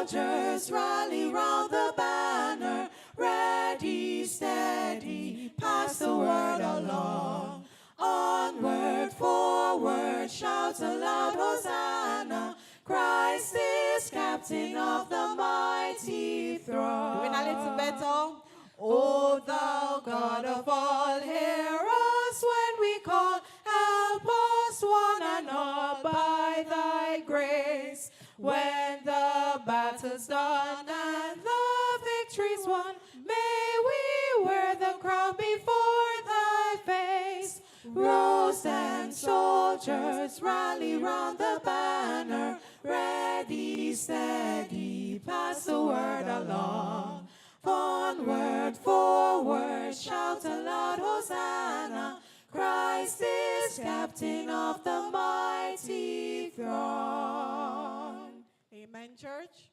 soldiers rally round the banner, ready, steady, pass the word along. Onward, forward, shout aloud, Hosanna. Christ is captain of the mighty throne. Doing a little better. O thou God of all, hear us when we call. Help us one and all by thy grace. When the battle's done and the victory's won, may we wear the crown before thy face. Rose and soldiers rally round the banner, ready, steady, pass the word along. Onward, forward, shout aloud, Hosanna. Christ is captain of the mighty throne. Amen, church.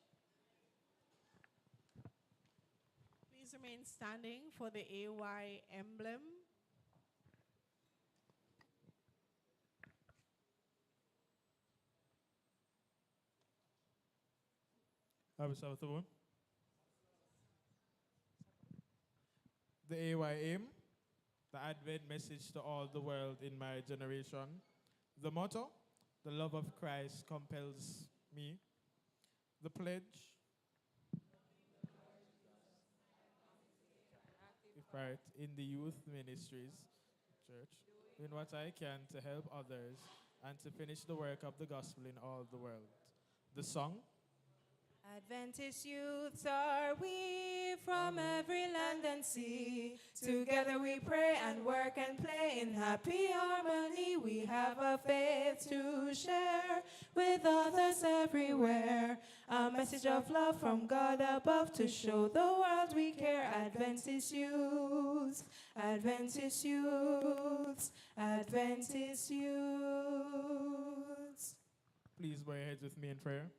Please remain standing for the AY emblem. Happy Sabbath, everyone. The AY aim, the Advent message to all the world in my generation. The motto, the love of Christ compels me. The pledge, right, in the youth ministries, church, doing what I can to help others and to finish the work of the gospel in all the world. The song, Adventist youths are we from every land and sea. Together we pray and work and play in happy harmony. We have a faith to share with others everywhere. A message of love from God above to show the world we care. Adventist youths, Adventist youths, Adventist youths. please bow your heads with me in prayer.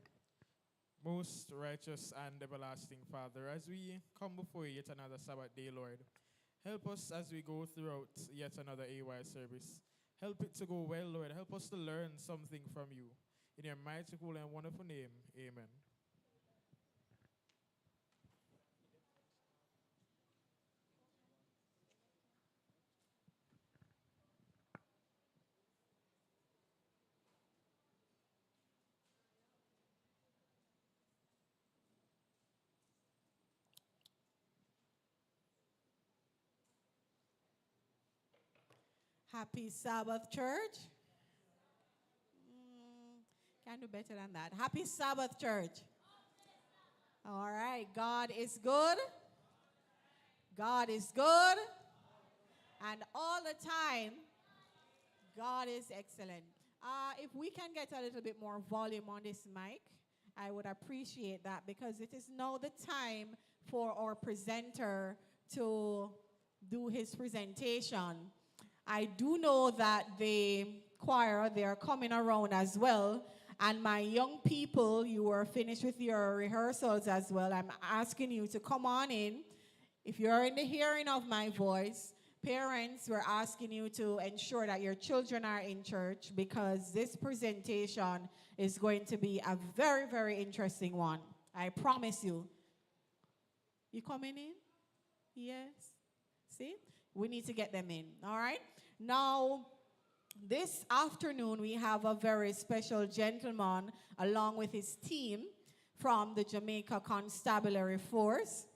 Most righteous and everlasting Father, as we come before you yet another Sabbath day, Lord, help us as we go throughout yet another AY service. Help it to go well, Lord. Help us to learn something from you. In your mighty, cool, and wonderful name, amen. Happy Sabbath, church. Can't do better than that. Happy Sabbath, church. All right. God is good. God is good. And all the time, God is excellent. If we can get a little bit more volume on this mic, I would appreciate that, because it is now the time for our presenter to do his presentation. I do know that the choir, they are coming around as well. And my young people, you are finished with your rehearsals as well. I'm asking you to come on in. If you're in the hearing of my voice, parents, we're asking you to ensure that your children are in church, because this presentation is going to be a very, very interesting one. I promise you. You coming in? Yes. See? We need to get them in, all right? Now, this afternoon, we have a very special gentleman along with his team from the Jamaica Constabulary Force.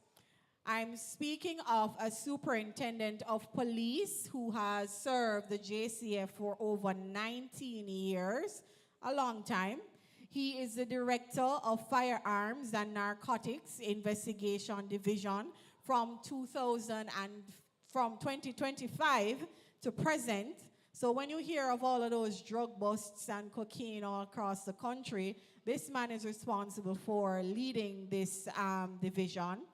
I'm speaking of a superintendent of police who has served the JCF for over 19 years, a long time. He is the director of Firearms and Narcotics Investigation Division from 2025 to present. So when you hear of all of those drug busts and cocaine all across the country, this man is responsible for leading this division.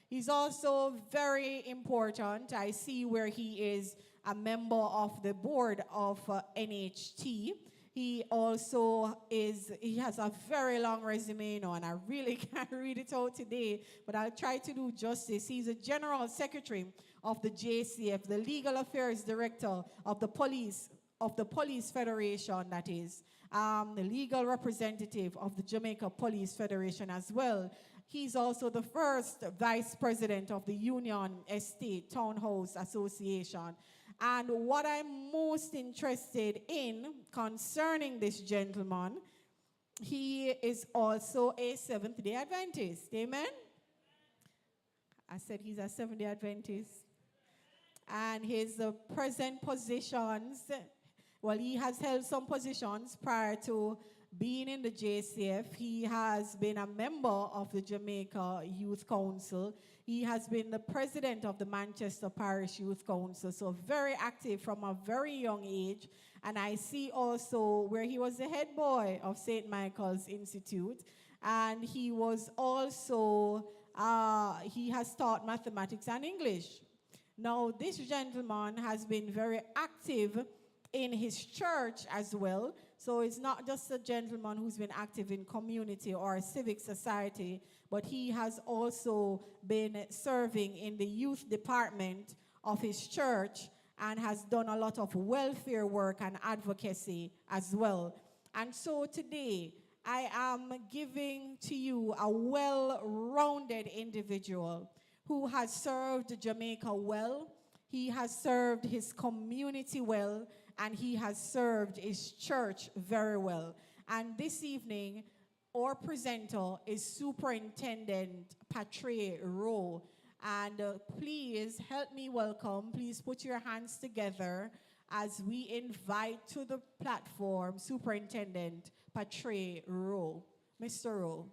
He's also very important. I see where he is a member of the board of NHT. He also he has a very long resume, and I really can't read it out today, but I'll try to do justice. He's a general secretary of the JCF, the legal affairs director of the police of the Police Federation, that is, the legal representative of the Jamaica Police Federation as well. He's also the first vice president of the Union Estate Townhouse Association. And what I'm most interested in concerning this gentleman, he is also a Seventh-day Adventist. Amen? I said he's a Seventh-day Adventist. And his present positions, well, he has held some positions prior to being in the JCF. He has been a member of the Jamaica Youth Council. He has been the president of the Manchester Parish Youth Council, so very active from a very young age. And I see also where he was the head boy of St. Michael's Institute. And he was also, he has taught mathematics and English. Now, this gentleman has been very active in his church as well. So it's not just a gentleman who's been active in community or civic society, but he has also been serving in the youth department of his church and has done a lot of welfare work and advocacy as well. And so today, I am giving to you a well-rounded individual who has served Jamaica well. He has served his community well, and he has served his church very well. And this evening, our presenter is Superintendent Patrick Rowe. And please help me welcome, please put your hands together as we invite to the platform Superintendent Patrick Rowe. Mr. Rowe.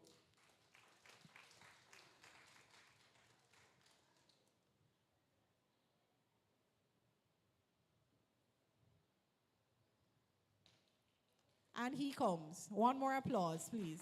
And he comes. One more applause, please.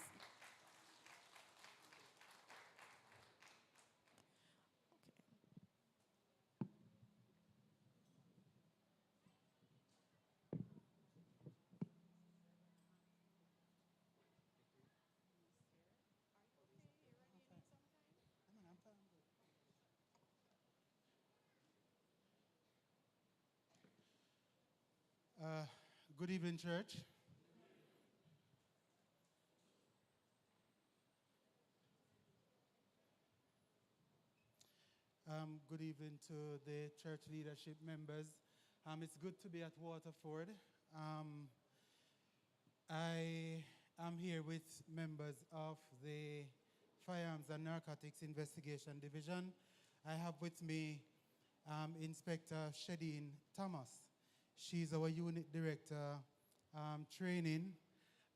Good evening, church. Good evening to the church leadership members. It's good to be at Waterford. I am here with members of the Firearms and Narcotics Investigation Division. I have with me Inspector Shadeen Thomas. She's our unit director training.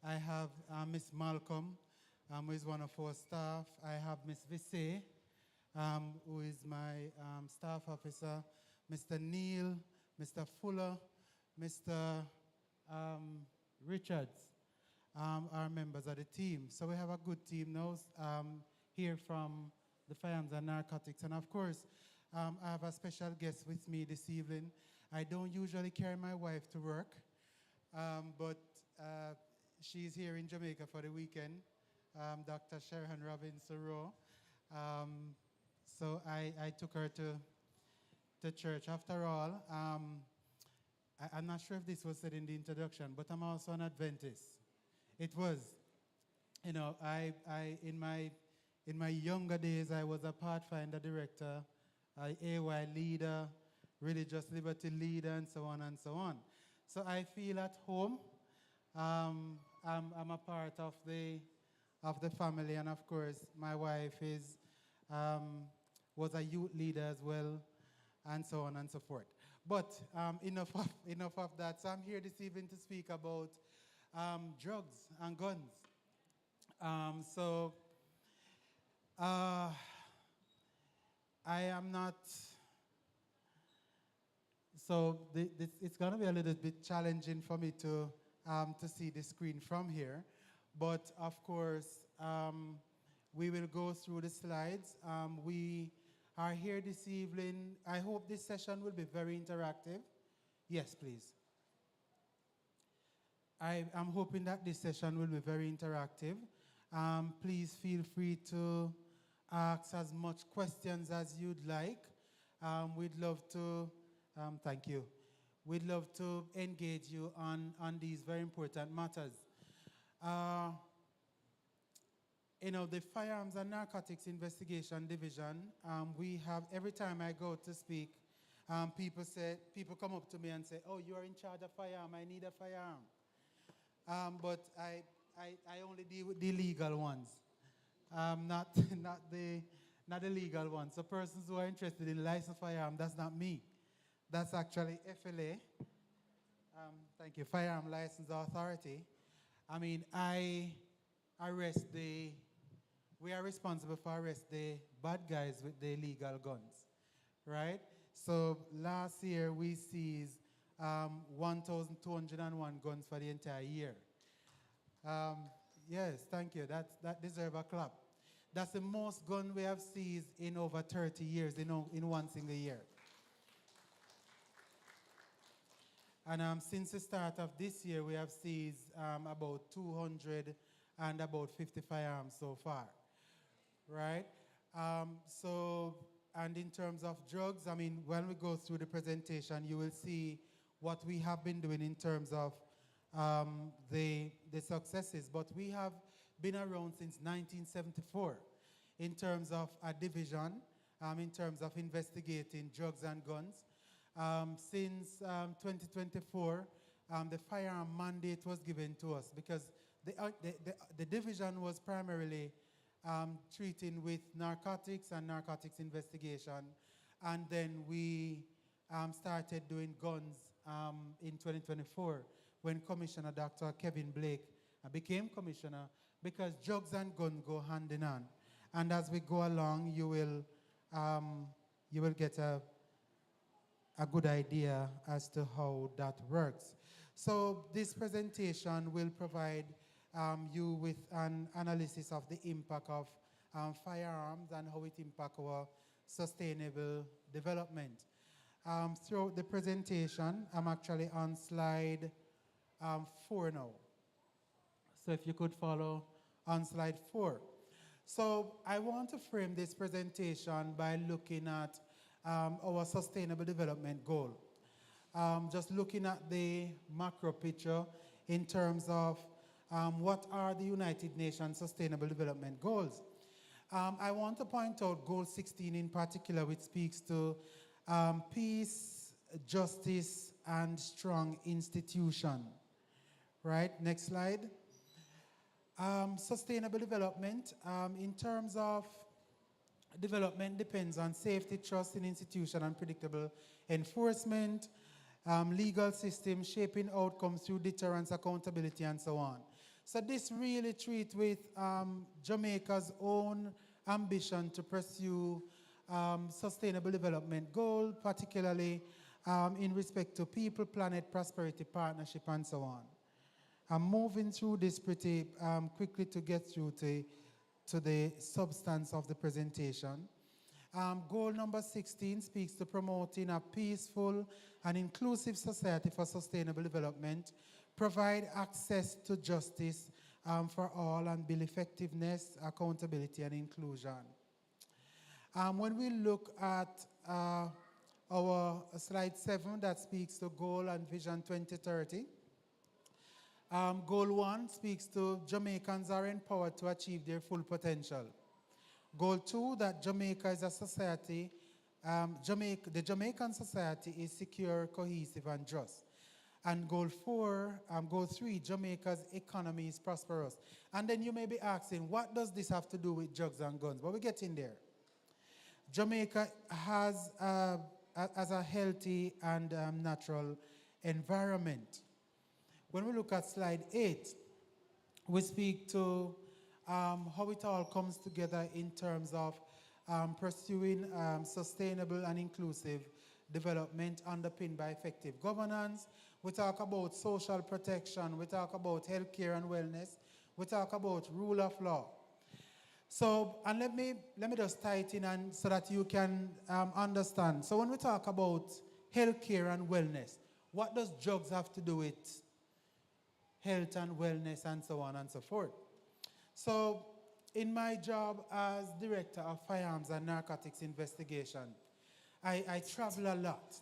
I have Miss Malcolm, who is one of our staff. I have Miss Visse, who is my staff officer, Mr. Neil, Mr. Fuller, Mr. Richards, are members of the team. So we have a good team now here from the Firearms and Narcotics. And of course, I have a special guest with me this evening. I don't usually carry my wife to work, but she's here in Jamaica for the weekend, Dr. Sharon Robinson-Rowe. So I took her to church. After all, I'm not sure if this was said in the introduction, but I'm also an Adventist. It was. You know, in my younger days, I was a Pathfinder director, an AY leader, religious liberty leader, and so on and so on. So I feel at home. I'm a part of the family, and of course, my wife was a youth leader as well, and so on and so forth. But enough of that. So I'm here this evening to speak about drugs and guns. I am not. So it's going to be a little bit challenging for me to see the screen from here. But of course, we will go through the slides. We are here this evening. I hope this session will be very interactive. Yes, please. I'm hoping that this session will be very interactive. Please feel free to ask as much questions as you'd like. We'd love to, thank you. we'd love to engage you on these very important matters. Uh, the Firearms and Narcotics Investigation Division, we have, every time I go to speak, people come up to me and say, oh, you are in charge of firearm, I need a firearm. But I only deal with the legal ones, not the legal ones. So persons who are interested in licensed firearm, that's not me. That's actually FLA. Thank you, Firearm License Authority. I mean, we are responsible for arrest the bad guys with the illegal guns, right? So last year we seized 1,201 guns for the entire year. Yes, thank you. That deserves a clap. That's the most gun we have seized in over 30 years in one single year. And since the start of this year, we have seized about 200 and about 50 firearms so far, right? And in terms of drugs, I mean, when we go through the presentation, you will see what we have been doing in terms of the successes. But we have been around since 1974 in terms of a division, in terms of investigating drugs and guns. Since 2024, the firearm mandate was given to us because the division was primarily treating with narcotics and narcotics investigation. And then we started doing guns in 2024 when Commissioner Dr. Kevin Blake became commissioner, because drugs and guns go hand in hand. And as we go along, you will get a good idea as to how that works. So this presentation will provide you with an analysis of the impact of firearms and how it impacts our sustainable development. Throughout the presentation, I'm actually on slide 4 now. So if you could follow on slide 4. So I want to frame this presentation by looking at our sustainable development goal. Just looking at the macro picture in terms of what are the United Nations Sustainable Development Goals. I want to point out Goal 16 in particular, which speaks to peace, justice, and strong institution. Right, next slide. Sustainable development, in terms of development, depends on safety, trust in institution, and predictable enforcement, legal system, shaping outcomes through deterrence, accountability, and so on. So this really treats with Jamaica's own ambition to pursue sustainable development goal, particularly in respect to people, planet, prosperity, partnership, and so on. I'm moving through this pretty quickly to get through to the substance of the presentation. Goal number 16 speaks to promoting a peaceful and inclusive society for sustainable development, provide access to justice for all, and build effectiveness, accountability, and inclusion. When we look at our slide 7 that speaks to goal and vision 2030, Goal 1 speaks to Jamaicans are empowered to achieve their full potential. Goal 2, that Jamaica is a society, the Jamaican society is secure, cohesive, and just. And Goal 3, Jamaica's economy is prosperous. And then you may be asking, what does this have to do with drugs and guns? But we get in there. Jamaica has a healthy and natural environment. When we look at slide 8, we speak to how it all comes together in terms of pursuing sustainable and inclusive development underpinned by effective governance. We talk about social protection. We talk about healthcare and wellness. We talk about rule of law. So, and let me just tie it in so that you can understand. So when we talk about healthcare and wellness, what does drugs have to do with health and wellness and so on and so forth? So in my job as Director of Firearms and Narcotics Investigation, I travel a lot.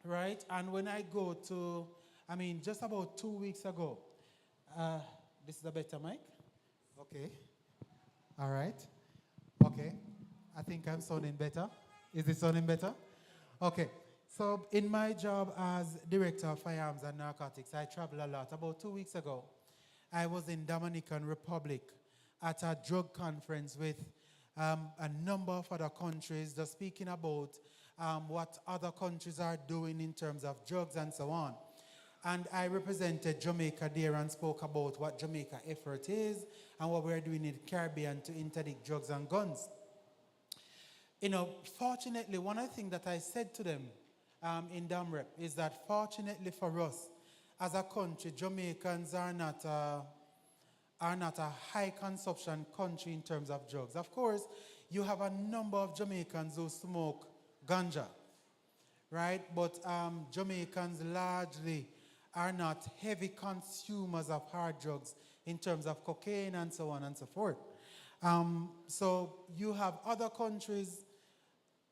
right? And when I go to, I mean, just about 2 weeks ago, uh, this is a better mic? Okay. All right. Okay. I think I'm sounding better. Is it sounding better? Okay. So in my job as director of firearms and narcotics, I travel a lot. About 2 weeks ago, I was in Dominican Republic at a drug conference with a number of other countries, just speaking about what other countries are doing in terms of drugs and so on. And I represented Jamaica there and spoke about what Jamaica effort is and what we're doing in the Caribbean to interdict drugs and guns. Fortunately, one of the things that I said to them in Damrep is that fortunately for us, as a country, Jamaicans are not a high consumption country in terms of drugs. Of course, you have a number of Jamaicans who smoke ganja, right? But Jamaicans largely are not heavy consumers of hard drugs in terms of cocaine and so on and so forth. So you have other countries,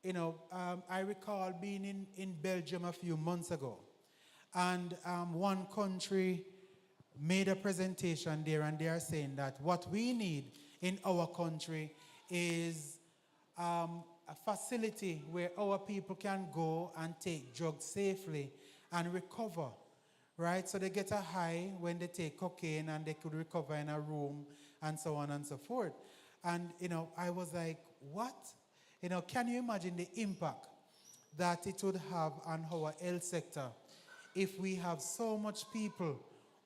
I recall being in Belgium a few months ago, and one country made a presentation there, and they are saying that what we need in our country is a facility where our people can go and take drugs safely and recover, right? So they get a high when they take cocaine and they could recover in a room and so on and so forth. And, I was like, what? Can you imagine the impact that it would have on our health sector if we have so much people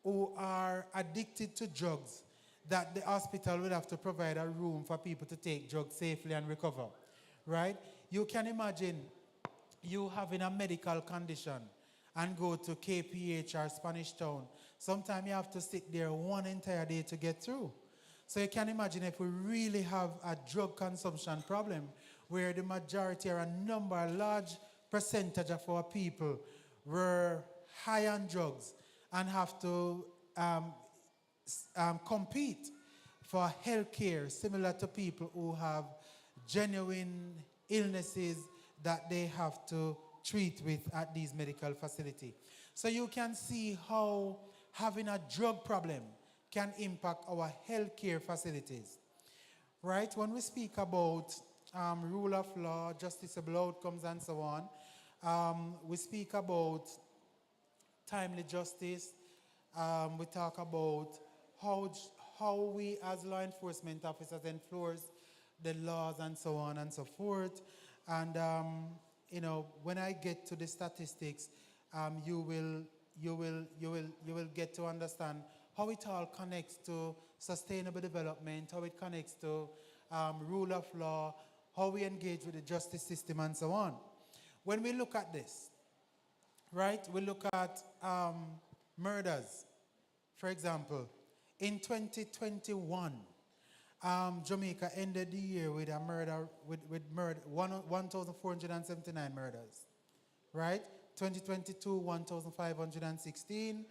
who are addicted to drugs that the hospital would have to provide a room for people to take drugs safely and recover, right? You can imagine you having a medical condition and go to KPH or Spanish Town. Sometimes you have to sit there one entire day to get through. So you can imagine if we really have a drug consumption problem where the majority or a large percentage of our people were high on drugs and have to compete for health care similar to people who have genuine illnesses that they have to treat with at these medical facilities. So you can see how having a drug problem can impact our healthcare facilities, right? When we speak about rule of law, justiciable outcomes, and so on, we speak about timely justice. We talk about how we as law enforcement officers enforce the laws and so on and so forth. And when I get to the statistics, you will get to understand how it all connects to sustainable development, how it connects to rule of law, how we engage with the justice system, and so on. When we look at this, right, we look at murders. For example, in 2021, Jamaica ended the year with a murder, with 1,479 murders, right? 2022, 1,516.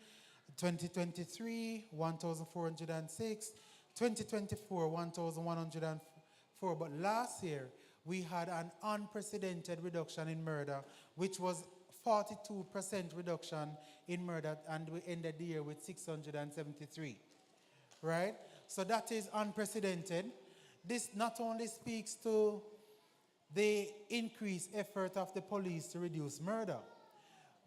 2023, 1,406. 2024, 1,104. But last year, we had an unprecedented reduction in murder, which was 42% reduction in murder, and we ended the year with 673, right? So that is unprecedented. This not only speaks to the increased effort of the police to reduce murder,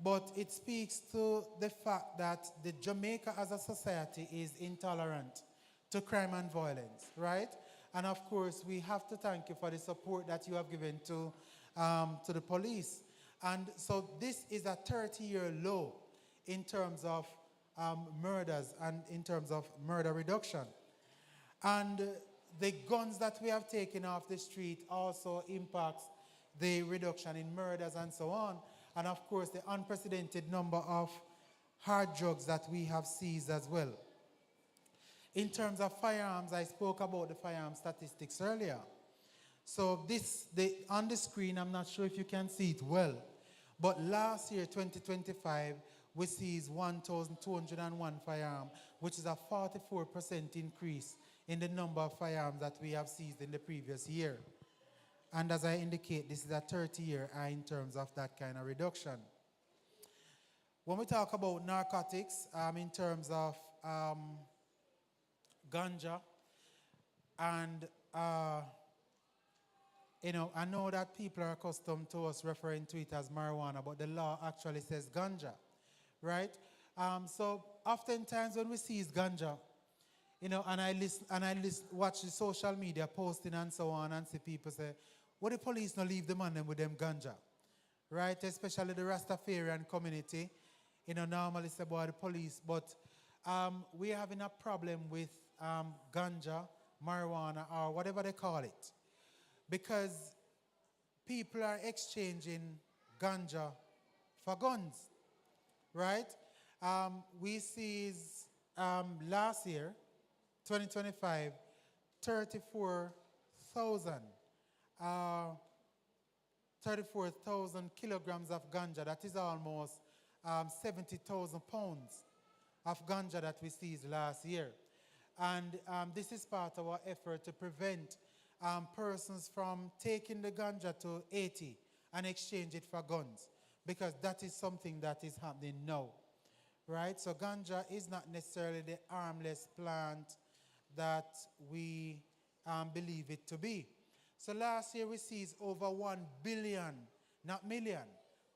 but it speaks to the fact that the Jamaica as a society is intolerant to crime and violence, right? And of course, we have to thank you for the support that you have given to the police. And so this is a 30-year low in terms of murders and in terms of murder reduction. And the guns that we have taken off the street also impacts the reduction in murders and so on. And of course, the unprecedented number of hard drugs that we have seized as well. In terms of firearms, I spoke about the firearm statistics earlier. So on the screen, I'm not sure if you can see it well, but last year, 2025, we seized 1,201 firearms, which is a 44% increase in the number of firearms that we have seized in the previous year. And as I indicate, this is a 30-year high in terms of that kind of reduction. when we talk about narcotics, in terms of ganja, and I know that people are accustomed to us referring to it as marijuana, but the law actually says ganja, right? So oftentimes when we see ganja, and watch the social media posting and so on, and see people say, "What the police not leave them on them with them ganja?" Right? Especially the Rastafarian community, normally say about the police, but we're having a problem with ganja, marijuana, or whatever they call it, because people are exchanging ganja for guns, right? We see last year, 2025, 34,000 kilograms of ganja. That is almost 70,000 pounds of ganja that we seized last year. And this is part of our effort to prevent persons from taking the ganja to Haiti and exchange it for guns, because that is something that is happening now, right? So ganja is not necessarily the harmless plant that we believe it to be. So last year we seized over 1 billion, not million,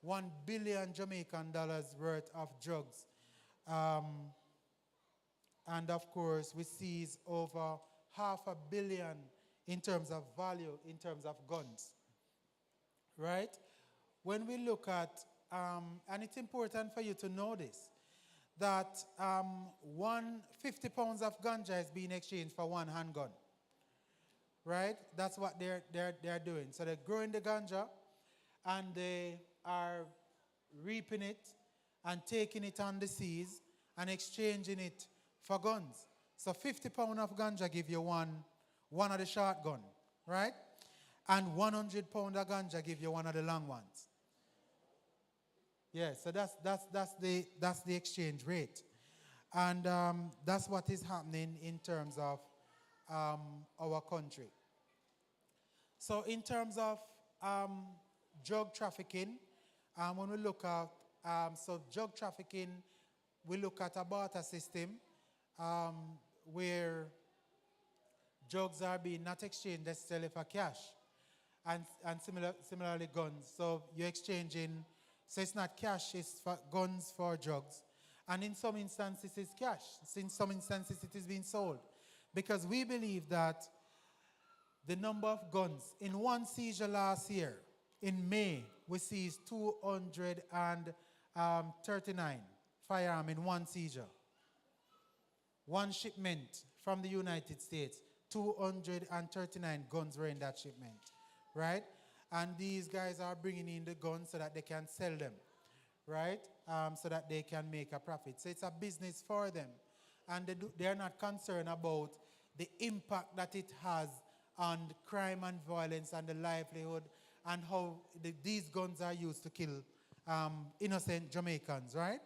1 billion Jamaican dollars worth of drugs. And of course, we seized over $500 million in terms of value, in terms of guns, right? When we look at, and it's important for you to know this, that 150 pounds of ganja is being exchanged for one handgun, right? That's what they're doing. So they're growing the ganja, and they are reaping it and taking it on the seas and exchanging it for guns. So 50 pounds of ganja give you one of the shotgun, right? And 100 pounds of ganja give you one of the long ones. Yeah, so that's the exchange rate. And that's what is happening in terms of our country. So in terms of drug trafficking, when we look at, drug trafficking, we look at a barter system where drugs are being not exchanged necessarily for cash, and similarly guns. So you're exchanging, so it's not cash, it's for guns for drugs. And in some instances it's cash. In some instances it is being sold. Because we believe that the number of guns in one seizure last year, in May, we seized 239 firearms in one seizure. One shipment from the United States, 239 guns were in that shipment, right? And these guys are bringing in the guns so that they can sell them, right? So that they can make a profit. So it's a business for them. And they're not concerned about the impact that it has on the crime and violence and the livelihood, and how these guns are used to kill innocent Jamaicans, right?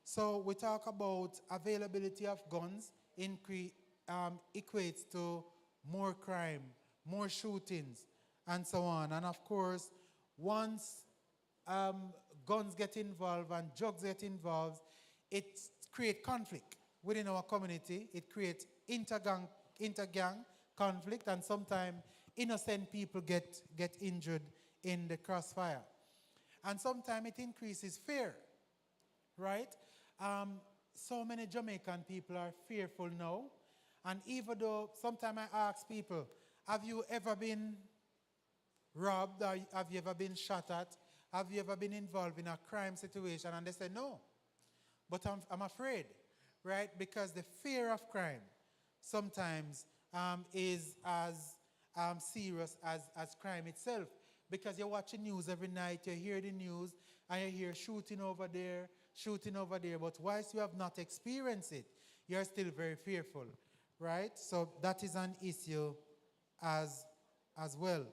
So we talk about availability of guns equates to more crime, more shootings, and so on. And of course, once guns get involved and drugs get involved, it creates conflict within our community. It creates intergang conflict, and sometimes innocent people get injured in the crossfire. And sometimes it increases fear, right? So many Jamaican people are fearful now. And even though sometimes I ask people, have you ever been robbed, or have you ever been shot at? Have you ever been involved in a crime situation? And they say no. But I'm afraid, right? Because the fear of crime sometimes is as serious as crime itself. Because you're watching news every night, you hear the news, and you hear shooting over there, but whilst you have not experienced it, you're still very fearful, right? So that is an issue as well.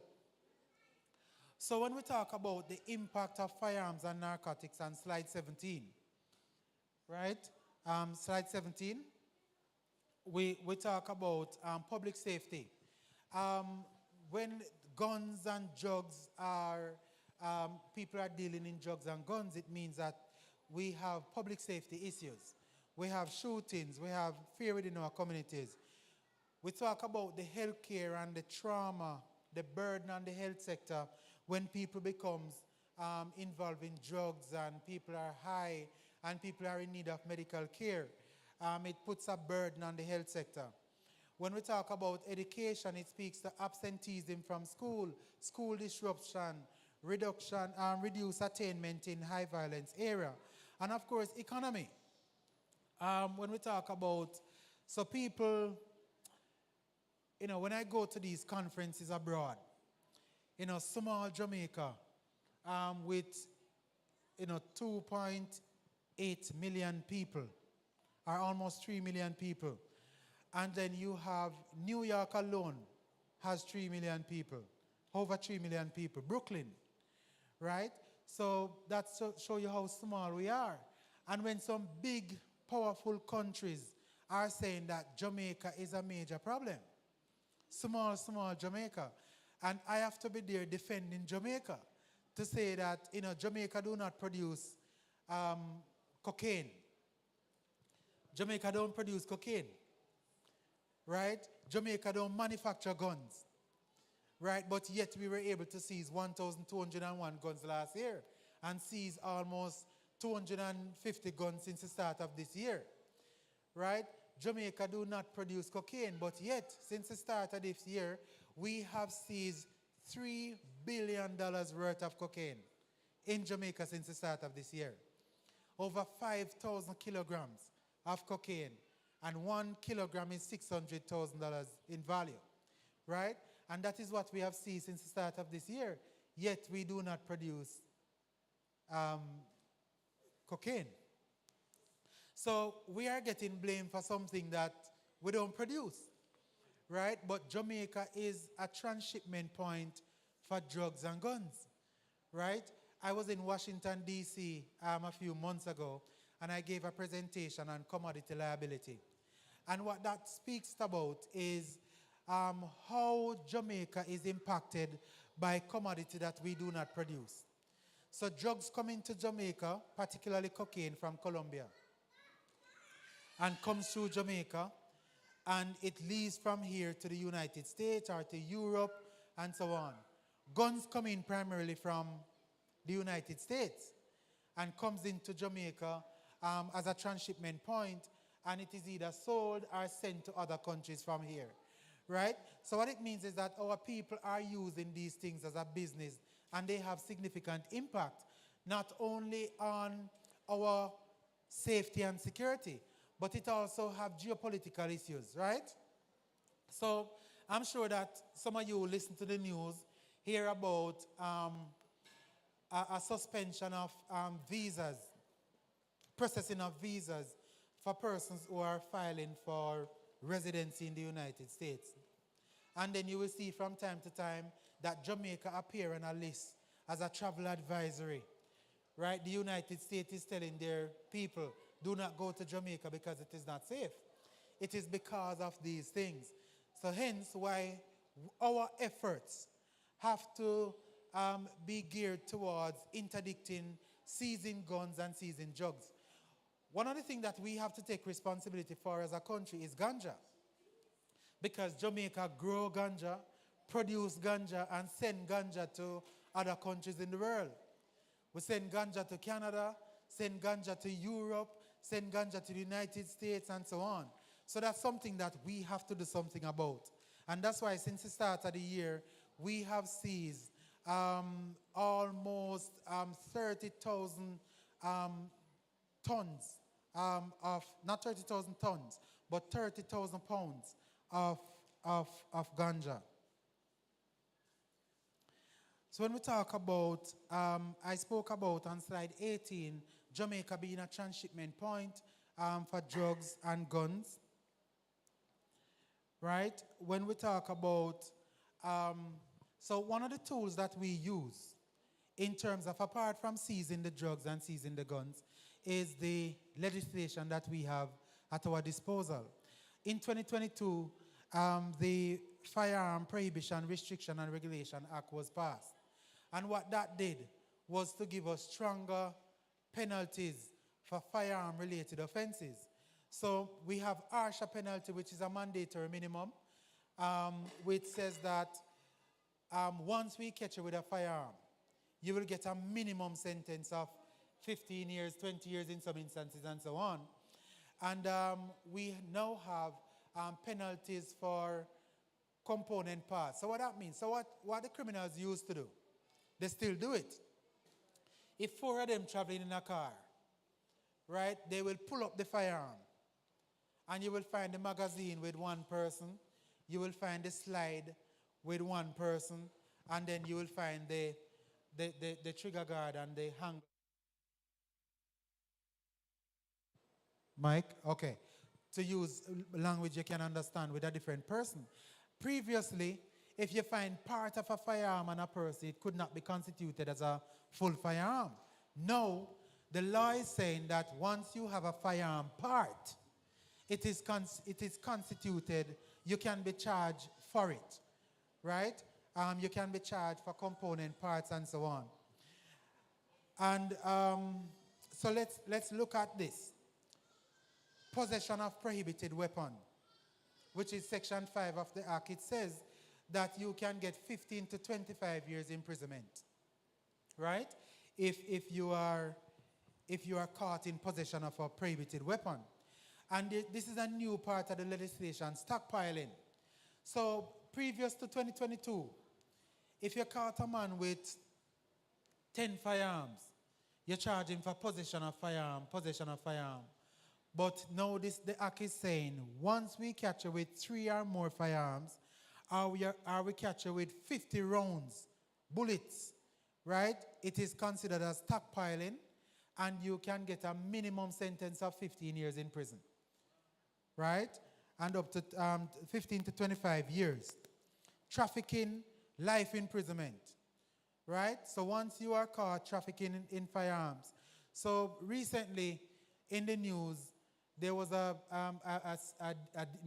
So when we talk about the impact of firearms and narcotics on slide 17, right? Slide 17, we talk about public safety. When guns and drugs are, people are dealing in drugs and guns, it means that we have public safety issues. We have shootings. We have fear within our communities. We talk about the healthcare and the trauma, the burden on the health sector when people becomes involved in drugs and people are high and people are in need of medical care. It puts a burden on the health sector. When we talk about education, it speaks to absenteeism from school, school disruption, reduced attainment in high violence area. And of course, economy. When we talk about, so people, when I go to these conferences abroad, small Jamaica with, 2.8 million people, or almost 3 million people. And then you have New York alone has 3 million people, over 3 million people. Brooklyn, right? So that's to show you how small we are. And when some big, powerful countries are saying that Jamaica is a major problem, small Jamaica, and I have to be there defending Jamaica to say that, Jamaica do not produce cocaine. Jamaica don't produce cocaine, right? Jamaica don't manufacture guns, right? But yet we were able to seize 1,201 guns last year and seize almost 250 guns since the start of this year, right? Jamaica do not produce cocaine, but yet since the start of this year, we have seized $3 billion worth of cocaine in Jamaica since the start of this year. Over 5,000 kilograms of cocaine, and 1 kilogram is $600,000 in value, right? And that is what we have seen since the start of this year, yet we do not produce cocaine. So we are getting blamed for something that we don't produce, right? But Jamaica is a transshipment point for drugs and guns, right? I was in Washington, D.C. A few months ago, and I gave a presentation on commodity liability. And what that speaks about is how Jamaica is impacted by commodity that we do not produce. So drugs come into Jamaica, particularly cocaine from Colombia, and comes through Jamaica, and it leaves from here to the United States or to Europe and so on. Guns come in primarily from the United States and comes into Jamaica as a transshipment point, and it is either sold or sent to other countries from here, right? So what it means is that our people are using these things as a business, and they have significant impact, not only on our safety and security, but it also have geopolitical issues, right? So I'm sure that some of you listen to the news, hear about a suspension of visas, processing of visas for persons who are filing for residency in the United States. And then you will see from time to time that Jamaica appear on a list as a travel advisory, right? The United States is telling their people, do not go to Jamaica because it is not safe. It is because of these things. So hence why our efforts have to be geared towards interdicting, seizing guns and seizing drugs. One of the things that we have to take responsibility for as a country is ganja. Because Jamaica grow ganja, produce ganja, and send ganja to other countries in the world. We send ganja to Canada, send ganja to Europe, send ganja to the United States, and so on. So that's something that we have to do something about. And that's why since the start of the year, we have seized almost 30,000 tons of, not 30,000 tons, but 30,000 pounds of ganja. So when we talk about, I spoke about on slide 18, Jamaica being a transshipment point for drugs and guns, right? When we talk about, so one of the tools that we use in terms of, apart from seizing the drugs and seizing the guns, is the legislation that we have at our disposal. In 2022, the Firearm Prohibition, Restriction and Regulation Act was passed. And what that did was to give us stronger penalties for firearm-related offenses. So we have harsher penalty, which is a mandatory minimum, which says that once we catch you with a firearm, you will get a minimum sentence of 15 years, 20 years in some instances, and so on. And we now have penalties for component parts. So what that means, so what the criminals used to do, they still do it. If 4 of them traveling in a car, right, they will pull up the firearm, and you will find the magazine with one person, you will find the slide with one person, and then you will find the trigger guard and the hang. Mike, okay. To use language you can understand with a different person. Previously, if you find part of a firearm on a person, it could not be constituted as a full firearm. Now, the law is saying that once you have a firearm part, it is constituted, you can be charged for it, right? You can be charged for component parts and so on. And so let's look at this. Possession of prohibited weapon, which is section 5 of the Act. It says that you can get 15 to 25 years imprisonment, right? If you are caught in possession of a prohibited weapon. And this is a new part of the legislation, stockpiling. So previous to 2022, if you caught a man with 10 firearms, you charge him for possession of firearm. But now the Act is saying, once we catch you with 3 or more firearms, or we catch you with 50 rounds, bullets, right? It is considered as stockpiling, and you can get a minimum sentence of 15 years in prison, right? And up to 15 to 25 years. Trafficking, life imprisonment, right? So once you are caught trafficking in firearms. So recently in the news, there was a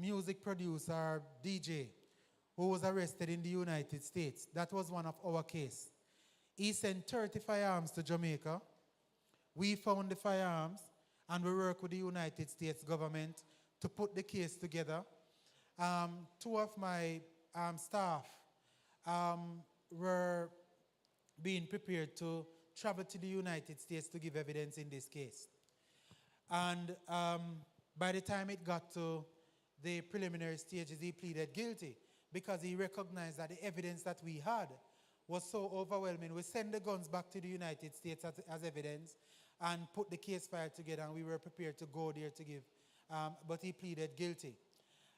music producer, DJ, who was arrested in the United States. That was one of our cases. He sent 30 firearms to Jamaica. We found the firearms, and we worked with the United States government to put the case together. 2 of my staff were being prepared to travel to the United States to give evidence in this case. And by the time it got to the preliminary stages, he pleaded guilty because he recognized that the evidence that we had was so overwhelming. We sent the guns back to the United States as evidence and put the case file together, and we were prepared to go there to give, but he pleaded guilty.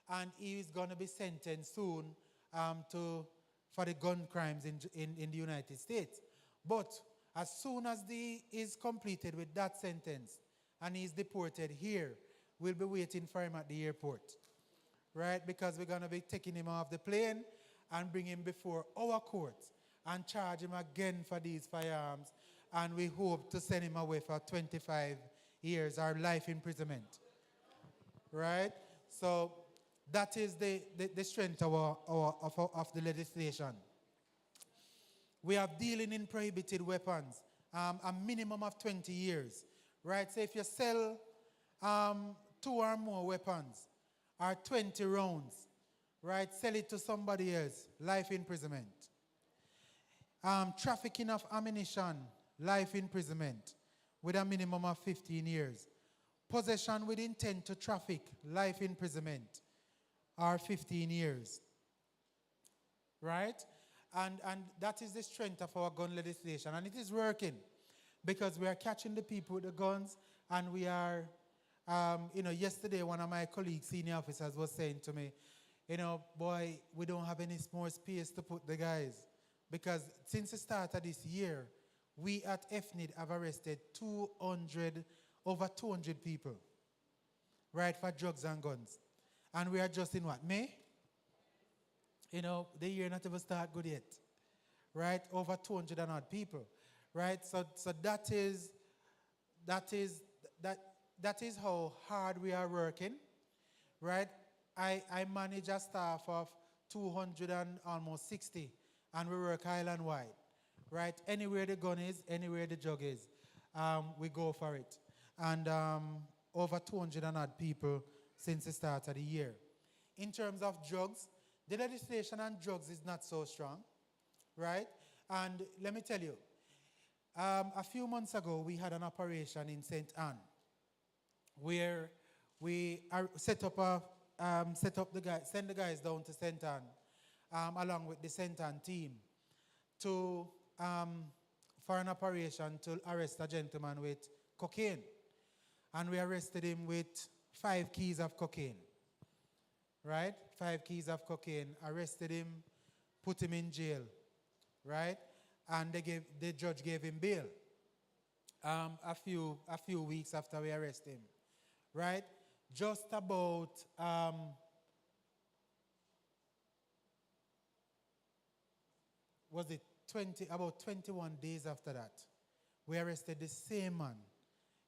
And he is going to be sentenced soon for the gun crimes in the United States. But as soon as he is completed with that sentence, and he's deported here, we'll be waiting for him at the airport, right? Because we're going to be taking him off the plane and bring him before our court and charge him again for these firearms. And we hope to send him away for 25 years or life imprisonment, right? So that is the strength of the legislation. We have dealing in prohibited weapons, a minimum of 20 years. Right, so if you sell 2 or more weapons or 20 rounds, right, sell it to somebody else, life imprisonment. Trafficking of ammunition, life imprisonment with a minimum of 15 years. Possession with intent to traffic, life imprisonment or 15 years. Right? And that is the strength of our gun legislation, and it is working. Because we are catching the people with the guns, and we are, yesterday one of my colleagues, senior officers, was saying to me, boy, we don't have any more space to put the guys. Because since the start of this year, we at FNID have arrested over 200 people, right, for drugs and guns. And we are just in what, May? The year not even start good yet, right? Over 200 and odd people. Right, so that is how hard we are working, right? I manage a staff of 260, and we work island-wide, right? Anywhere the gun is, anywhere the drug is, we go for it. and over 200 and odd people since the start of the year. In terms of drugs, the legislation on drugs is not so strong, right? And let me tell you, a few months ago, we had an operation in St. Anne where we send the guys down to St. Anne along with the St. Anne team to for an operation to arrest a gentleman with cocaine. And we arrested him with 5 keys of cocaine. Right? 5 keys of cocaine. Arrested him, put him in jail. Right? And the judge gave him bail a few weeks after we arrested him. Right? Just about about 21 days after that, we arrested the same man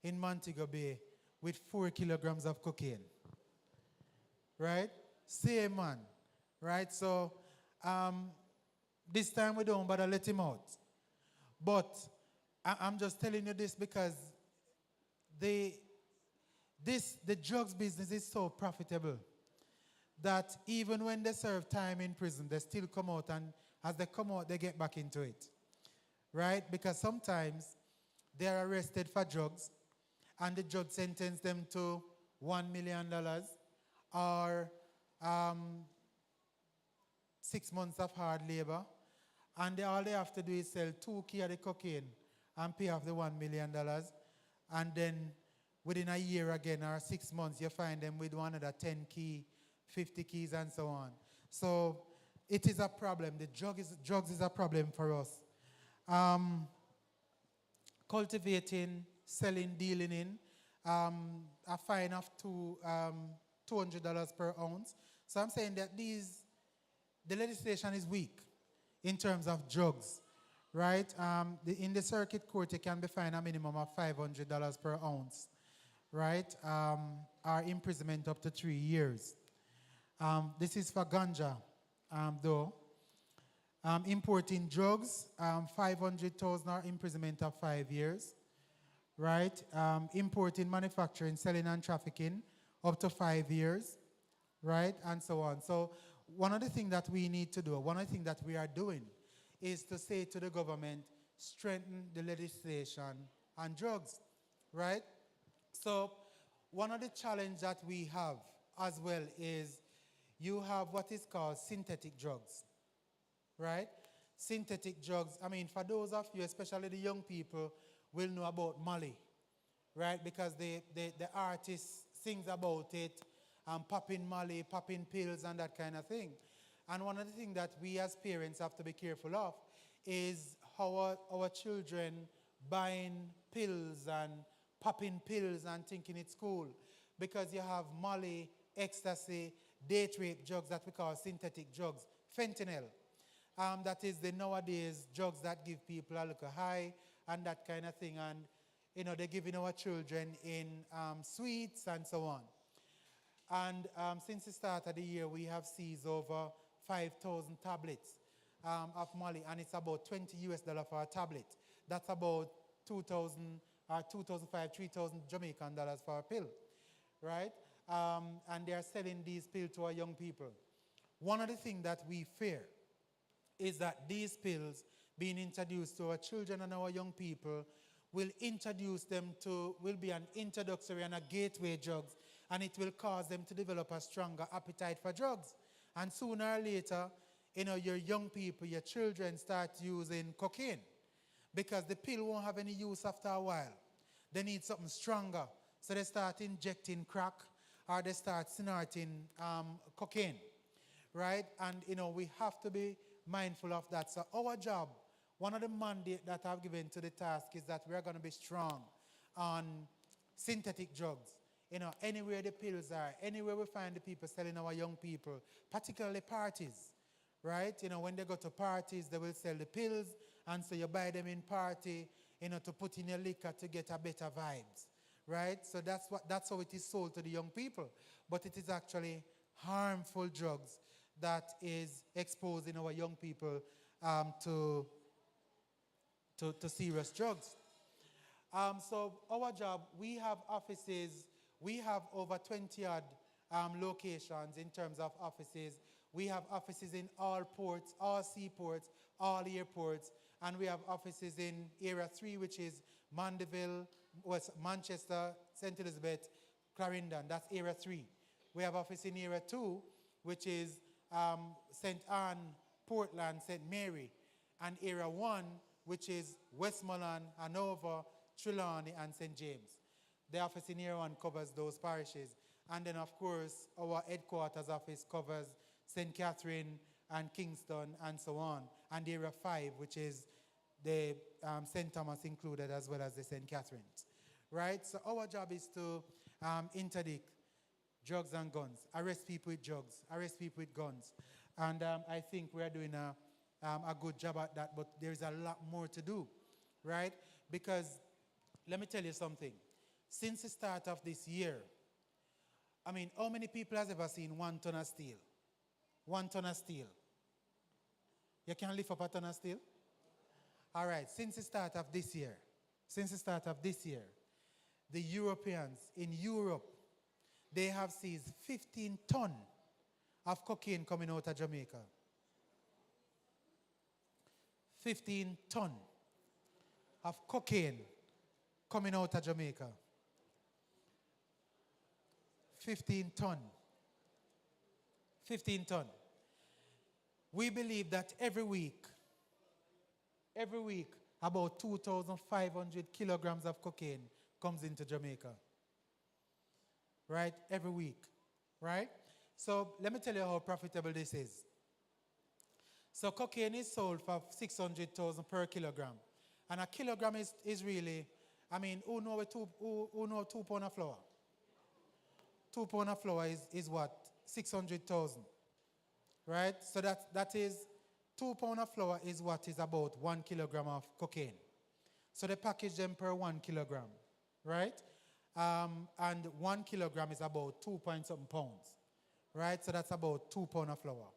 in Montego Bay with 4 kilograms of cocaine. Right? Same man. Right? So this time we don't bother let him out. But I'm just telling you this because the drugs business is so profitable that even when they serve time in prison, they still come out, and as they come out, they get back into it. Right? Because sometimes they are arrested for drugs and the judge sentenced them to $1 million or 6 months of hard labor, and all they have to do is sell 2 keys of the cocaine and pay off the $1 million, and then within a year again or 6 months you find them with one another 10 key, 50 keys and so on. So it is a problem. The drugs is a problem for us. Cultivating, selling, dealing in, a fine of $200 per ounce. So I'm saying that the legislation is weak in terms of drugs, right? In the circuit court, you can be fined a minimum of $500 per ounce, right? Or imprisonment up to 3 years. This is for ganja, though. Importing drugs, 500,000 or imprisonment of 5 years, right? Importing, manufacturing, selling, and trafficking, up to 5 years, right? And so on. So one of the things that we need to do, one of the things that we are doing, is to say to the government, strengthen the legislation on drugs, right? So one of the challenges that we have as well is you have what is called synthetic drugs, right? Synthetic drugs, I mean, for those of you, especially the young people, will know about Molly, right? Because the artist sings about it, popping Molly, popping pills and that kind of thing. And one of the things that we as parents have to be careful of is how our children buying pills and popping pills and thinking it's cool. Because you have Molly, ecstasy, date rape drugs that we call synthetic drugs, fentanyl. That is the nowadays drugs that give people a little high and that kind of thing. And, you know, they're giving our children in sweets and so on. And since the start of the year, we have seized over 5,000 tablets of Molly, and it's about $20 for a tablet. That's about 2,000 or 2,500, 3,000 Jamaican dollars for a pill, right? And they are selling these pills to our young people. One of the things that we fear is that these pills being introduced to our children and our young people will be an introductory and a gateway drugs, and it will cause them to develop a stronger appetite for drugs. And sooner or later, you know, your young people, your children start using cocaine because the pill won't have any use after a while. They need something stronger. So they start injecting crack or they start snorting cocaine, right? And, you know, we have to be mindful of that. So our job, one of the mandates that I've given to the task is that we're going to be strong on synthetic drugs. You know, anywhere the pills are, anywhere we find the people selling our young people, particularly parties, right? You know, when they go to parties, they will sell the pills, and so you buy them in party, you know, to put in your liquor to get a better vibes, right? So that's how it is sold to the young people. But it is actually harmful drugs that is exposing our young people to serious drugs. So our job, we have offices, we have over 20 odd locations in terms of offices. We have offices in all ports, all seaports, all airports, and we have offices in Area 3, which is Mandeville, West Manchester, St. Elizabeth, Clarendon. That's Area 3. We have office in Area 2, which is St. Anne, Portland, St. Mary, and Area 1, which is Westmoreland, Hanover, Trelawney, and St. James. The office in Area 1 covers those parishes. And then, of course, our headquarters office covers St. Catherine and Kingston and so on. And Area 5, which is the St. Thomas included as well as the St. Catherine's. Right? So our job is to interdict drugs and guns, arrest people with drugs, arrest people with guns. And I think we are doing a good job at that, but there's a lot more to do, right? Because let me tell you something. Since the start of this year, I mean, how many people has ever seen 1 ton of steel? 1 ton of steel. You can lift up a ton of steel? All right, since the start of this year, the Europeans in Europe, they have seized 15 tons of cocaine coming out of Jamaica. 15 tons of cocaine coming out of Jamaica. 15 tons. 15 tons. We believe that every week, about 2,500 kilograms of cocaine comes into Jamaica. Right? Every week. Right? So let me tell you how profitable this is. So cocaine is sold for 600,000 per kilogram. And a kilogram is really, I mean, who know 2 pounds of flour? 2 pounds of flour is what? 600,000. Right? So that is 2 pounds of flour is what is about 1 kilogram of cocaine. So they package them per 1 kilogram. Right? And 1 kilogram is about 2.something pounds. Right? So that's about 2 pounds of flour.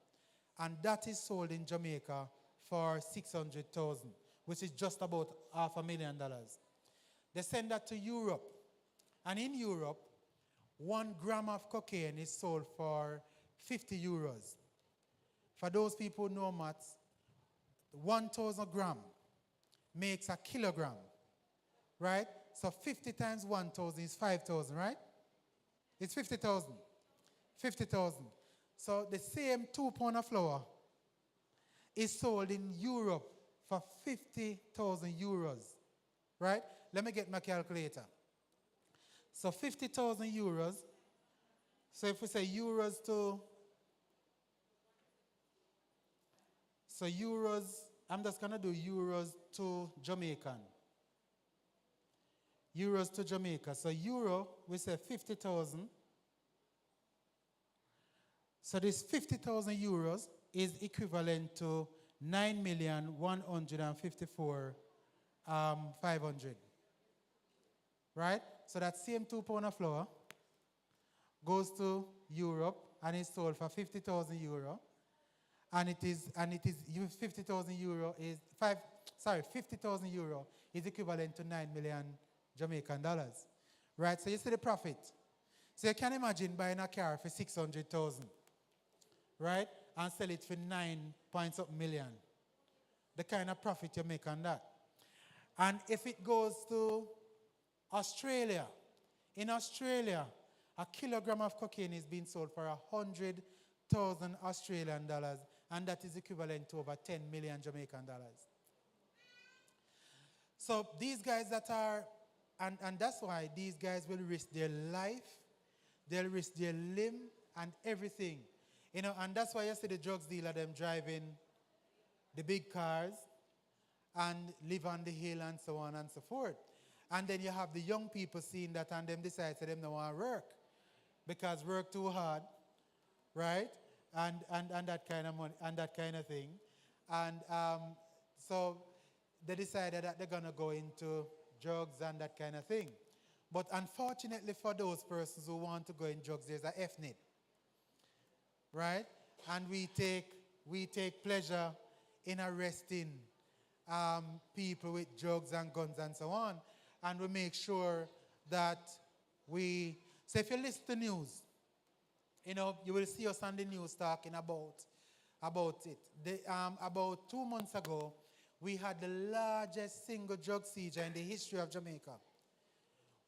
And that is sold in Jamaica for 600,000, which is just about $500,000. They send that to Europe. And in Europe, 1 gram of cocaine is sold for 50 euros. For those people who know maths, 1,000 grams makes a kilogram, right? So 50 times 1,000 is 5,000, right? It's 50,000. 50,000. So the same 2 pounds of flour is sold in Europe for 50,000 euros, right? Let me get my calculator. So 50,000 euros. So if we say euros to, so euros, I'm just going to do euros to Jamaican. Euros to Jamaica. So euro, we say 50,000. So this 50,000 euros is equivalent to 9,154,500. Right? So that same 2 pounds of flour goes to Europe and is sold for 50,000 euro. And it is 50,000 euro is 50,000 euro is equivalent to 9 million Jamaican dollars. Right? So you see the profit. So you can imagine buying a car for 600,000. Right? And sell it for 9.something million. The kind of profit you make on that. And if it goes to Australia, in Australia, a kilogram of cocaine is being sold for 100,000 Australian dollars, and that is equivalent to over 10 million Jamaican dollars. So these guys that are, and that's why these guys will risk their life, they'll risk their limb and everything. You know, and that's why you see the drugs dealer, them driving the big cars and live on the hill and so on and so forth. And then you have the young people seeing that and them decide that them don't want to work because work too hard, right? And that kind of money and that kind of thing. And so they decided that they're going to go into drugs and that kind of thing. But unfortunately for those persons who want to go in drugs, there's a FNIT. Right? And we take pleasure in arresting people with drugs and guns and so on. and we make sure that we, so if you listen to news, you will see us on the news talking about it. About 2 months ago, we had the largest single drug seizure in the history of Jamaica.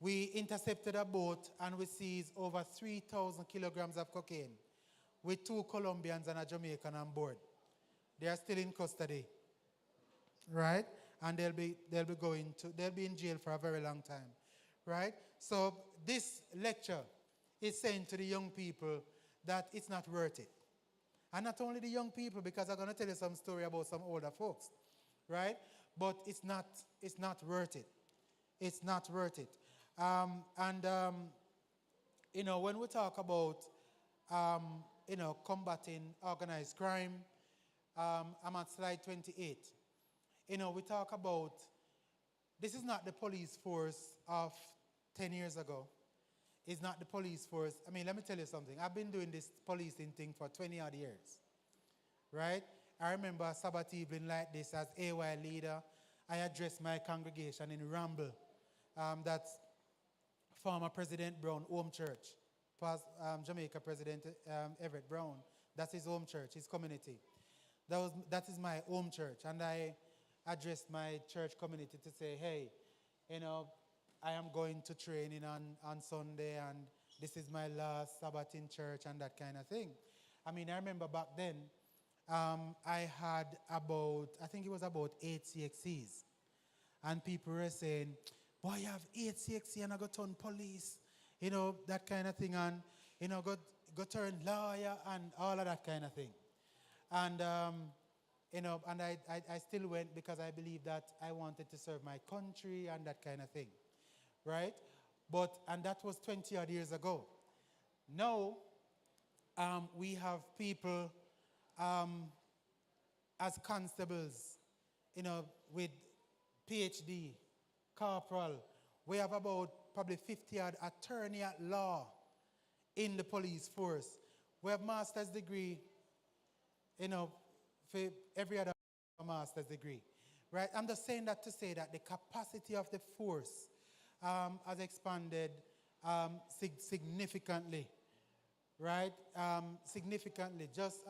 We intercepted a boat and we seized over 3,000 kilograms of cocaine with 2 Colombians and a Jamaican on board. They are still in custody, right? And they'll be in jail for a very long time, right? So this lecture is saying to the young people that it's not worth it. And not only the young people, because I'm going to tell you some story about some older folks, right? But it's not worth it. It's not worth it. When we talk about, combating organized crime, I'm at slide 28. We talk about, this is not the police force of 10 years ago. It's not the police force. I mean, let me tell you something. I've been doing this policing thing for 20 odd years, right? I remember a Sabbath evening like this as AY leader. I addressed my congregation in Ramble. That's former President Brown home church. Jamaica President Everett Brown. That's his home church, his community. That is my home church. And I addressed my church community to say, hey, I am going to training on Sunday, and this is my last Sabbath in church and that kind of thing. I mean, I remember back then, I had I think it was about 8 CXCs. And people were saying, boy, you have 8 CXC and I go turn police, that kind of thing, and, go turn lawyer and all of that kind of thing. And, and I still went because I believed that I wanted to serve my country and that kind of thing. Right? And that was 20 odd years ago. Now, we have people as constables, with PhD, corporal. We have about probably 50 odd attorney at law in the police force. We have master's degree, for every other master's degree. Right? I'm just saying that to say that the capacity of the force has expanded significantly, right? Significantly. Just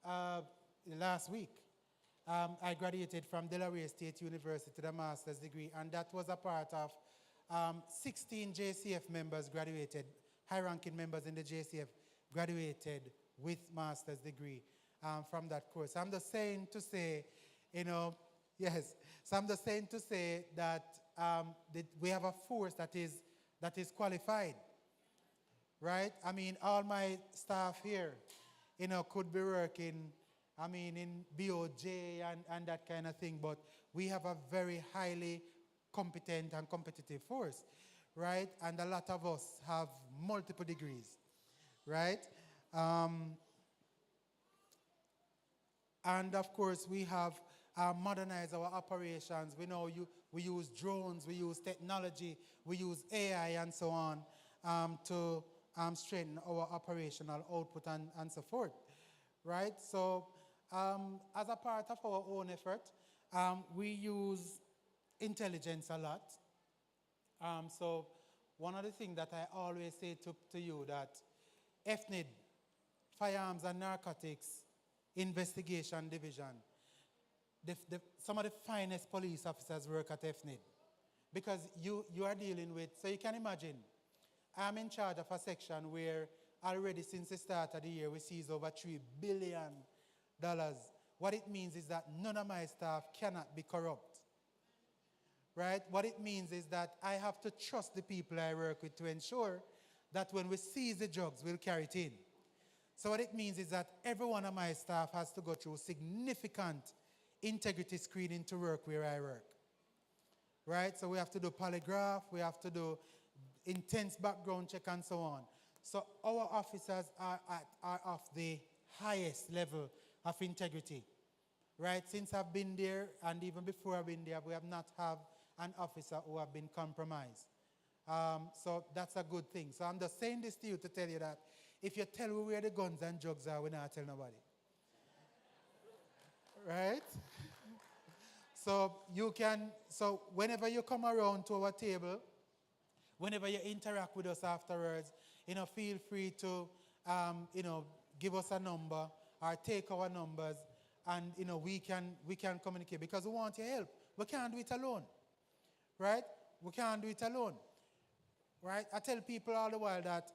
last week, I graduated from Delaware State University to the master's degree, and that was a part of 16 JCF members graduated, high-ranking members in the JCF graduated with master's degree from that course. I'm just saying to say, yes. So I'm just saying to say that we have a force that is qualified, right? I mean, all my staff here, could be working, in BOJ and that kind of thing, but we have a very highly competent and competitive force, right? And a lot of us have multiple degrees, right? And of course, we have modernized our operations. We use drones, we use technology, we use AI and so on to strengthen our operational output and so forth, right? So as a part of our own effort, we use intelligence a lot. So one of the things that I always say to you that FNID, Firearms and Narcotics Investigation Division, some of the finest police officers work at FNID because you are dealing with, so you can imagine, I'm in charge of a section where already since the start of the year we seized over $3 billion. What it means is that none of my staff cannot be corrupt, right? What it means is that I have to trust the people I work with to ensure that when we seize the drugs, we'll carry it in. So what it means is that every one of my staff has to go through significant integrity screening to work where I work, right? So we have to do polygraph, we have to do intense background check and so on. So our officers are of the highest level of integrity, right? Since I've been there and even before I've been there, we have not had an officer who have been compromised. So that's a good thing. So I'm just saying this to you to tell you that if you tell me where the guns and drugs are, we're not tell nobody. Right? So so whenever you come around to our table, whenever you interact with us afterwards, feel free to, give us a number or take our numbers, and, we can communicate because we want your help. We can't do it alone, right? We can't do it alone, right? I tell people all the while that,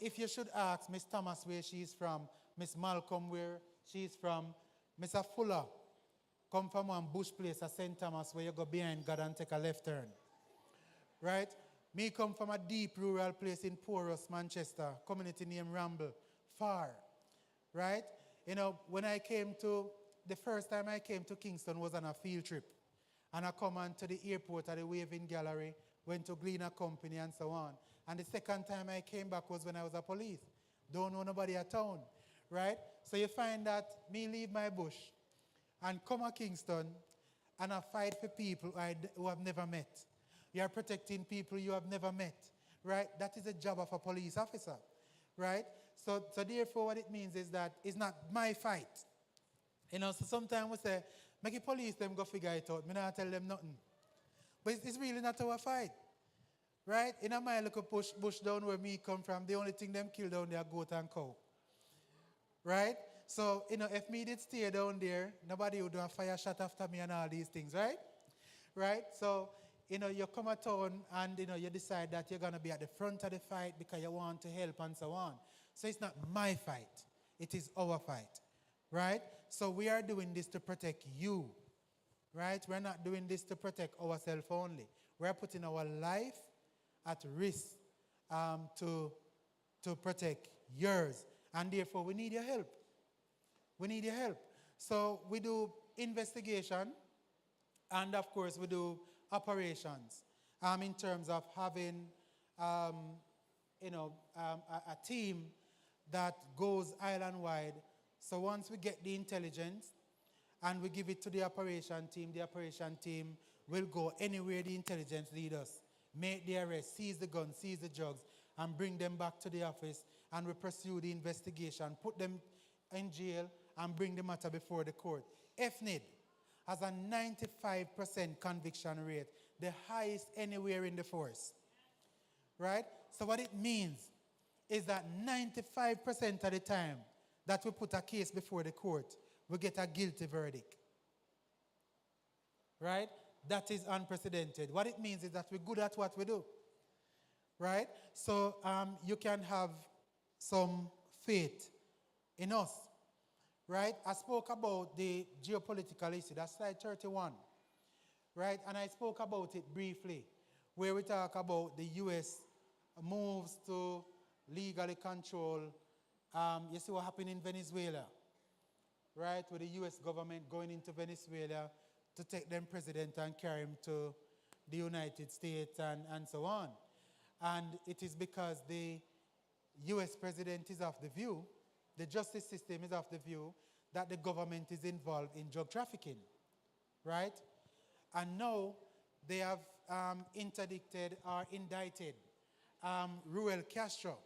if you should ask Miss Thomas where she's from, Miss Malcolm where she's from, Mr. Fuller come from one bush place at St. Thomas where you go behind God and take a left turn, right? Me come from a deep rural place in Porus, Manchester, community named Ramble, far, right? When the first time I came to Kingston was on a field trip. And I come on to the airport at the Waving Gallery, went to Gleaner Company and so on. And the second time I came back was when I was a police. Don't know nobody at town, right? So you find that me leave my bush and come to Kingston and I fight for people who I've never met. You are protecting people you have never met, right? That is the job of a police officer, right? So therefore what it means is that it's not my fight. So sometimes we say, make the police them go figure it out. Me not tell them nothing. But it's really not our fight, right? In a my little bush down where me come from, the only thing them kill down there are goat and cow, right? So, if me did stay down there, nobody would do a fire shot after me and all these things, right? Right? So, you come at town and, you decide that you're going to be at the front of the fight because you want to help and so on. So it's not my fight. It is our fight, right? So we are doing this to protect you, right? We're not doing this to protect ourselves only. We're putting our life at risk to protect yours. And therefore, we need your help. We need your help. So we do investigation, and of course, we do operations in terms of having a team that goes island-wide. So once we get the intelligence and we give it to the operation team will go anywhere the intelligence leads us, make the arrest, seize the guns, seize the drugs, and bring them back to the office, and we pursue the investigation, put them in jail, and bring the matter before the court. FNID has a 95% conviction rate, the highest anywhere in the force, right? So what it means is that 95% of the time that we put a case before the court, we get a guilty verdict, right? That is unprecedented. What it means is that we're good at what we do, right? So you can have some faith in us, right? I spoke about the geopolitical issue. That's slide 31, right? And I spoke about it briefly, where we talk about the U.S. moves to legally control. You see what happened in Venezuela, right? With the U.S. government going into Venezuela to take them president and carry him to the United States and so on. And it is because the U.S. president is of the view, the justice system is of the view, that the government is involved in drug trafficking, right? And now they have interdicted or indicted Raúl Castro,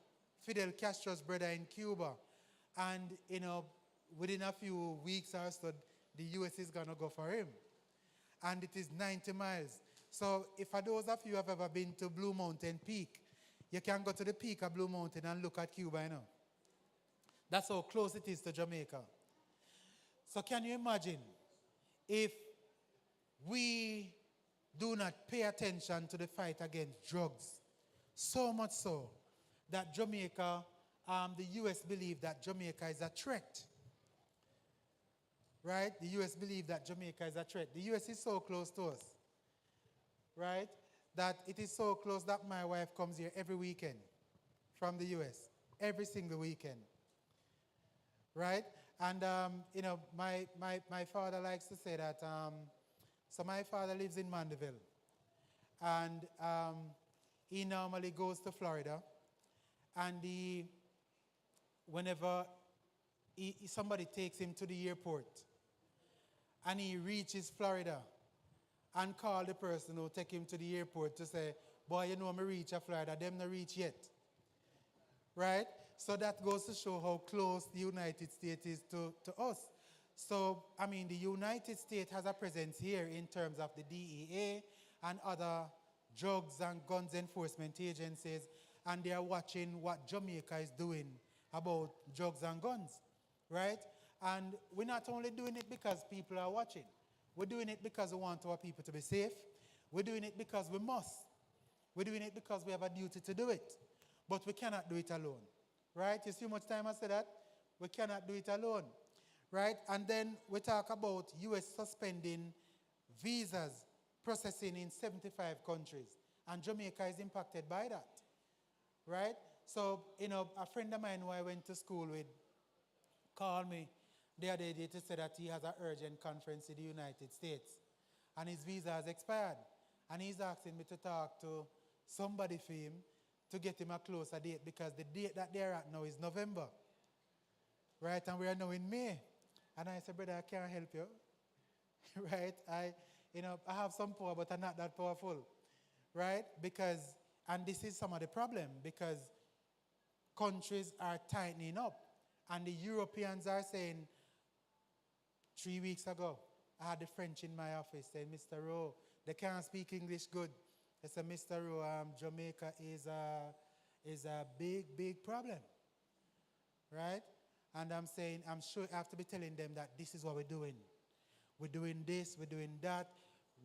Fidel Castro's brother in Cuba. And, within a few weeks or so, the U.S. is going to go for him. And it is 90 miles. So if for those of you who have ever been to Blue Mountain Peak, you can go to the peak of Blue Mountain and look at Cuba, That's how close it is to Jamaica. So can you imagine if we do not pay attention to the fight against drugs, so much so that Jamaica, the U.S. believe that Jamaica is a threat, right? The U.S. believe that Jamaica is a threat. The U.S. is so close to us, right? That it is so close that my wife comes here every weekend from the U.S., every single weekend, right? And, my father likes to say that, so my father lives in Mandeville, and he normally goes to Florida, and whenever somebody takes him to the airport, and he reaches Florida, and call the person who take him to the airport to say, boy, I'm reach Florida, them not reach yet, right? So that goes to show how close the United States is to us. So, I mean, the United States has a presence here in terms of the DEA and other drugs and guns enforcement agencies, and they are watching what Jamaica is doing about drugs and guns, right? And we're not only doing it because people are watching. We're doing it because we want our people to be safe. We're doing it because we must. We're doing it because we have a duty to do it. But we cannot do it alone, right? You see how much time I said that? We cannot do it alone, right? And then we talk about U.S. suspending visas processing in 75 countries. And Jamaica is impacted by that, right? So, a friend of mine who I went to school with called me the other day to say that he has an urgent conference in the United States. And his visa has expired. And he's asking me to talk to somebody for him to get him a closer date, because the date that they're at now is November. Right? And we are now in May. And I said, brother, I can't help you. Right? I have some power, but I'm not that powerful. Right? And this is some of the problem, because countries are tightening up. And the Europeans are saying, 3 weeks ago, I had the French in my office saying, Mr. Rowe, they can't speak English good. They said, Mr. Rowe, Jamaica is a big, big problem. Right? And I'm saying, I'm sure I have to be telling them that this is what we're doing. We're doing this, we're doing that.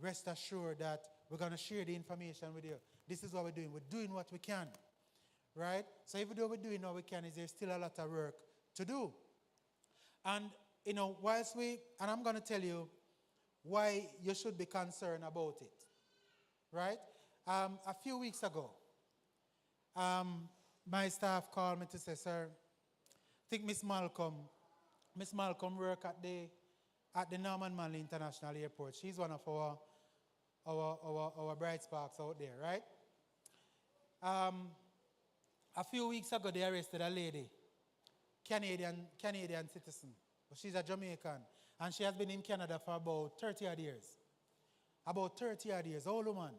Rest assured that we're going to share the information with you. This is what we're doing. We're doing what we can. Right? So even though we're doing what we can, there's still a lot of work to do. And, whilst and I'm going to tell you why you should be concerned about it. Right? A few weeks ago, my staff called me to say, sir, I think Miss Malcolm work at the Norman Manley International Airport. She's one of our bright sparks out there, right? A few weeks ago, they arrested a lady, Canadian citizen, but she's a Jamaican, and she has been in Canada for about 30 odd years. About 30 odd years, old woman,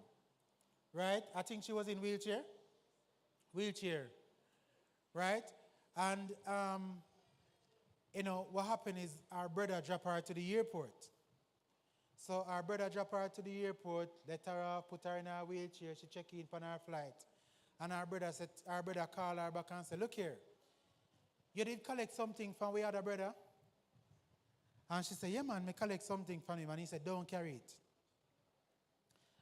right? I think she was in wheelchair, right? And, what happened is our brother dropped her to the airport. So our brother dropped her to the airport, let her off, put her in her wheelchair, she checked in for her flight. And our brother called her back and said, look here, you did collect something from we other brother? And she said, yeah man, me collect something from him. And he said, don't carry it.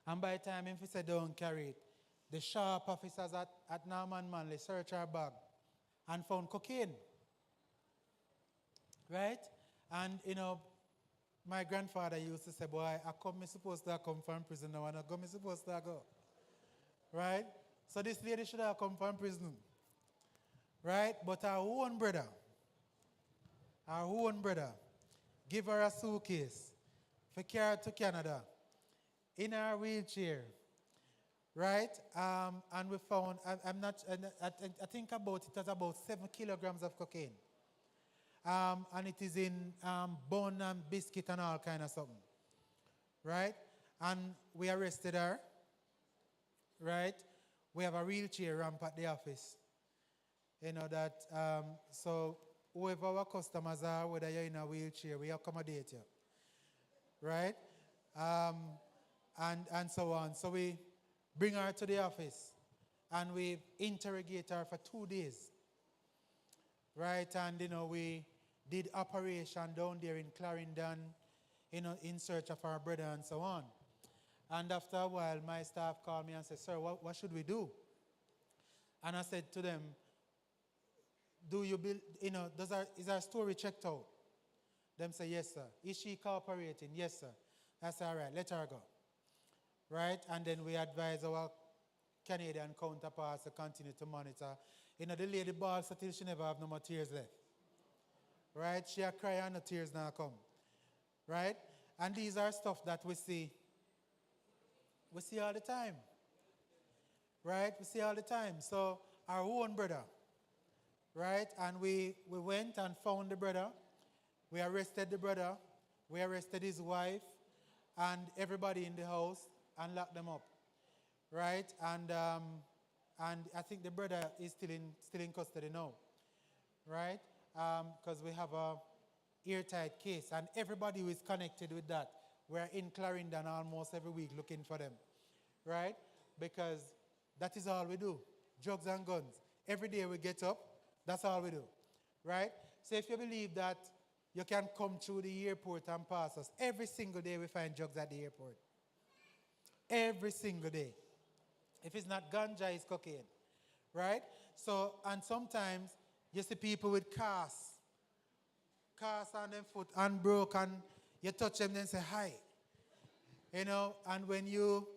And by the time he said, don't carry it, the sharp officers at Norman Manley searched her bag and found cocaine. Right? And, my grandfather used to say, boy, me supposed to come from prison now, and me supposed to go. Right? So this lady should have come from prison. Right? But our own brother, give her a suitcase for carry to Canada in her wheelchair. Right? And we found, I think about it was about 7 kilograms of cocaine. And it is in bun and biscuit and all kind of something. Right? And we arrested her. Right? We have a wheelchair ramp at the office. So whoever our customers are, whether you're in a wheelchair, we accommodate you. Right? And so on. So we bring her to the office and we interrogate her for 2 days. Right? And, we did operation down there in Clarendon, in search of our brother and so on. And after a while, my staff called me and said, sir, what should we do? And I said to them, do you build, is our story checked out? Them say, yes, sir. Is she cooperating? Yes, sir. That's all right. Let her go. Right? And then we advise our Canadian counterparts to continue to monitor. The lady bawls until she never have no more tears left. Right? She a cry and the tears now come. Right? And these are stuff that we see all the time. Right? We see all the time. So our own brother, right? And we went and found the brother. We arrested the brother. We arrested his wife and everybody in the house and locked them up. Right? And I think the brother is still in custody now. Right? Because we have airtight case. And everybody who is connected with that, we're in Clarendon almost every week looking for them, right? Because that is all we do, drugs and guns. Every day we get up, that's all we do, right? So if you believe that you can come through the airport and pass us, every single day we find drugs at the airport. Every single day. If it's not ganja, it's cocaine, right? So, and sometimes you see people with casts on their foot and broke, and you touch them and say hi. You know, and when you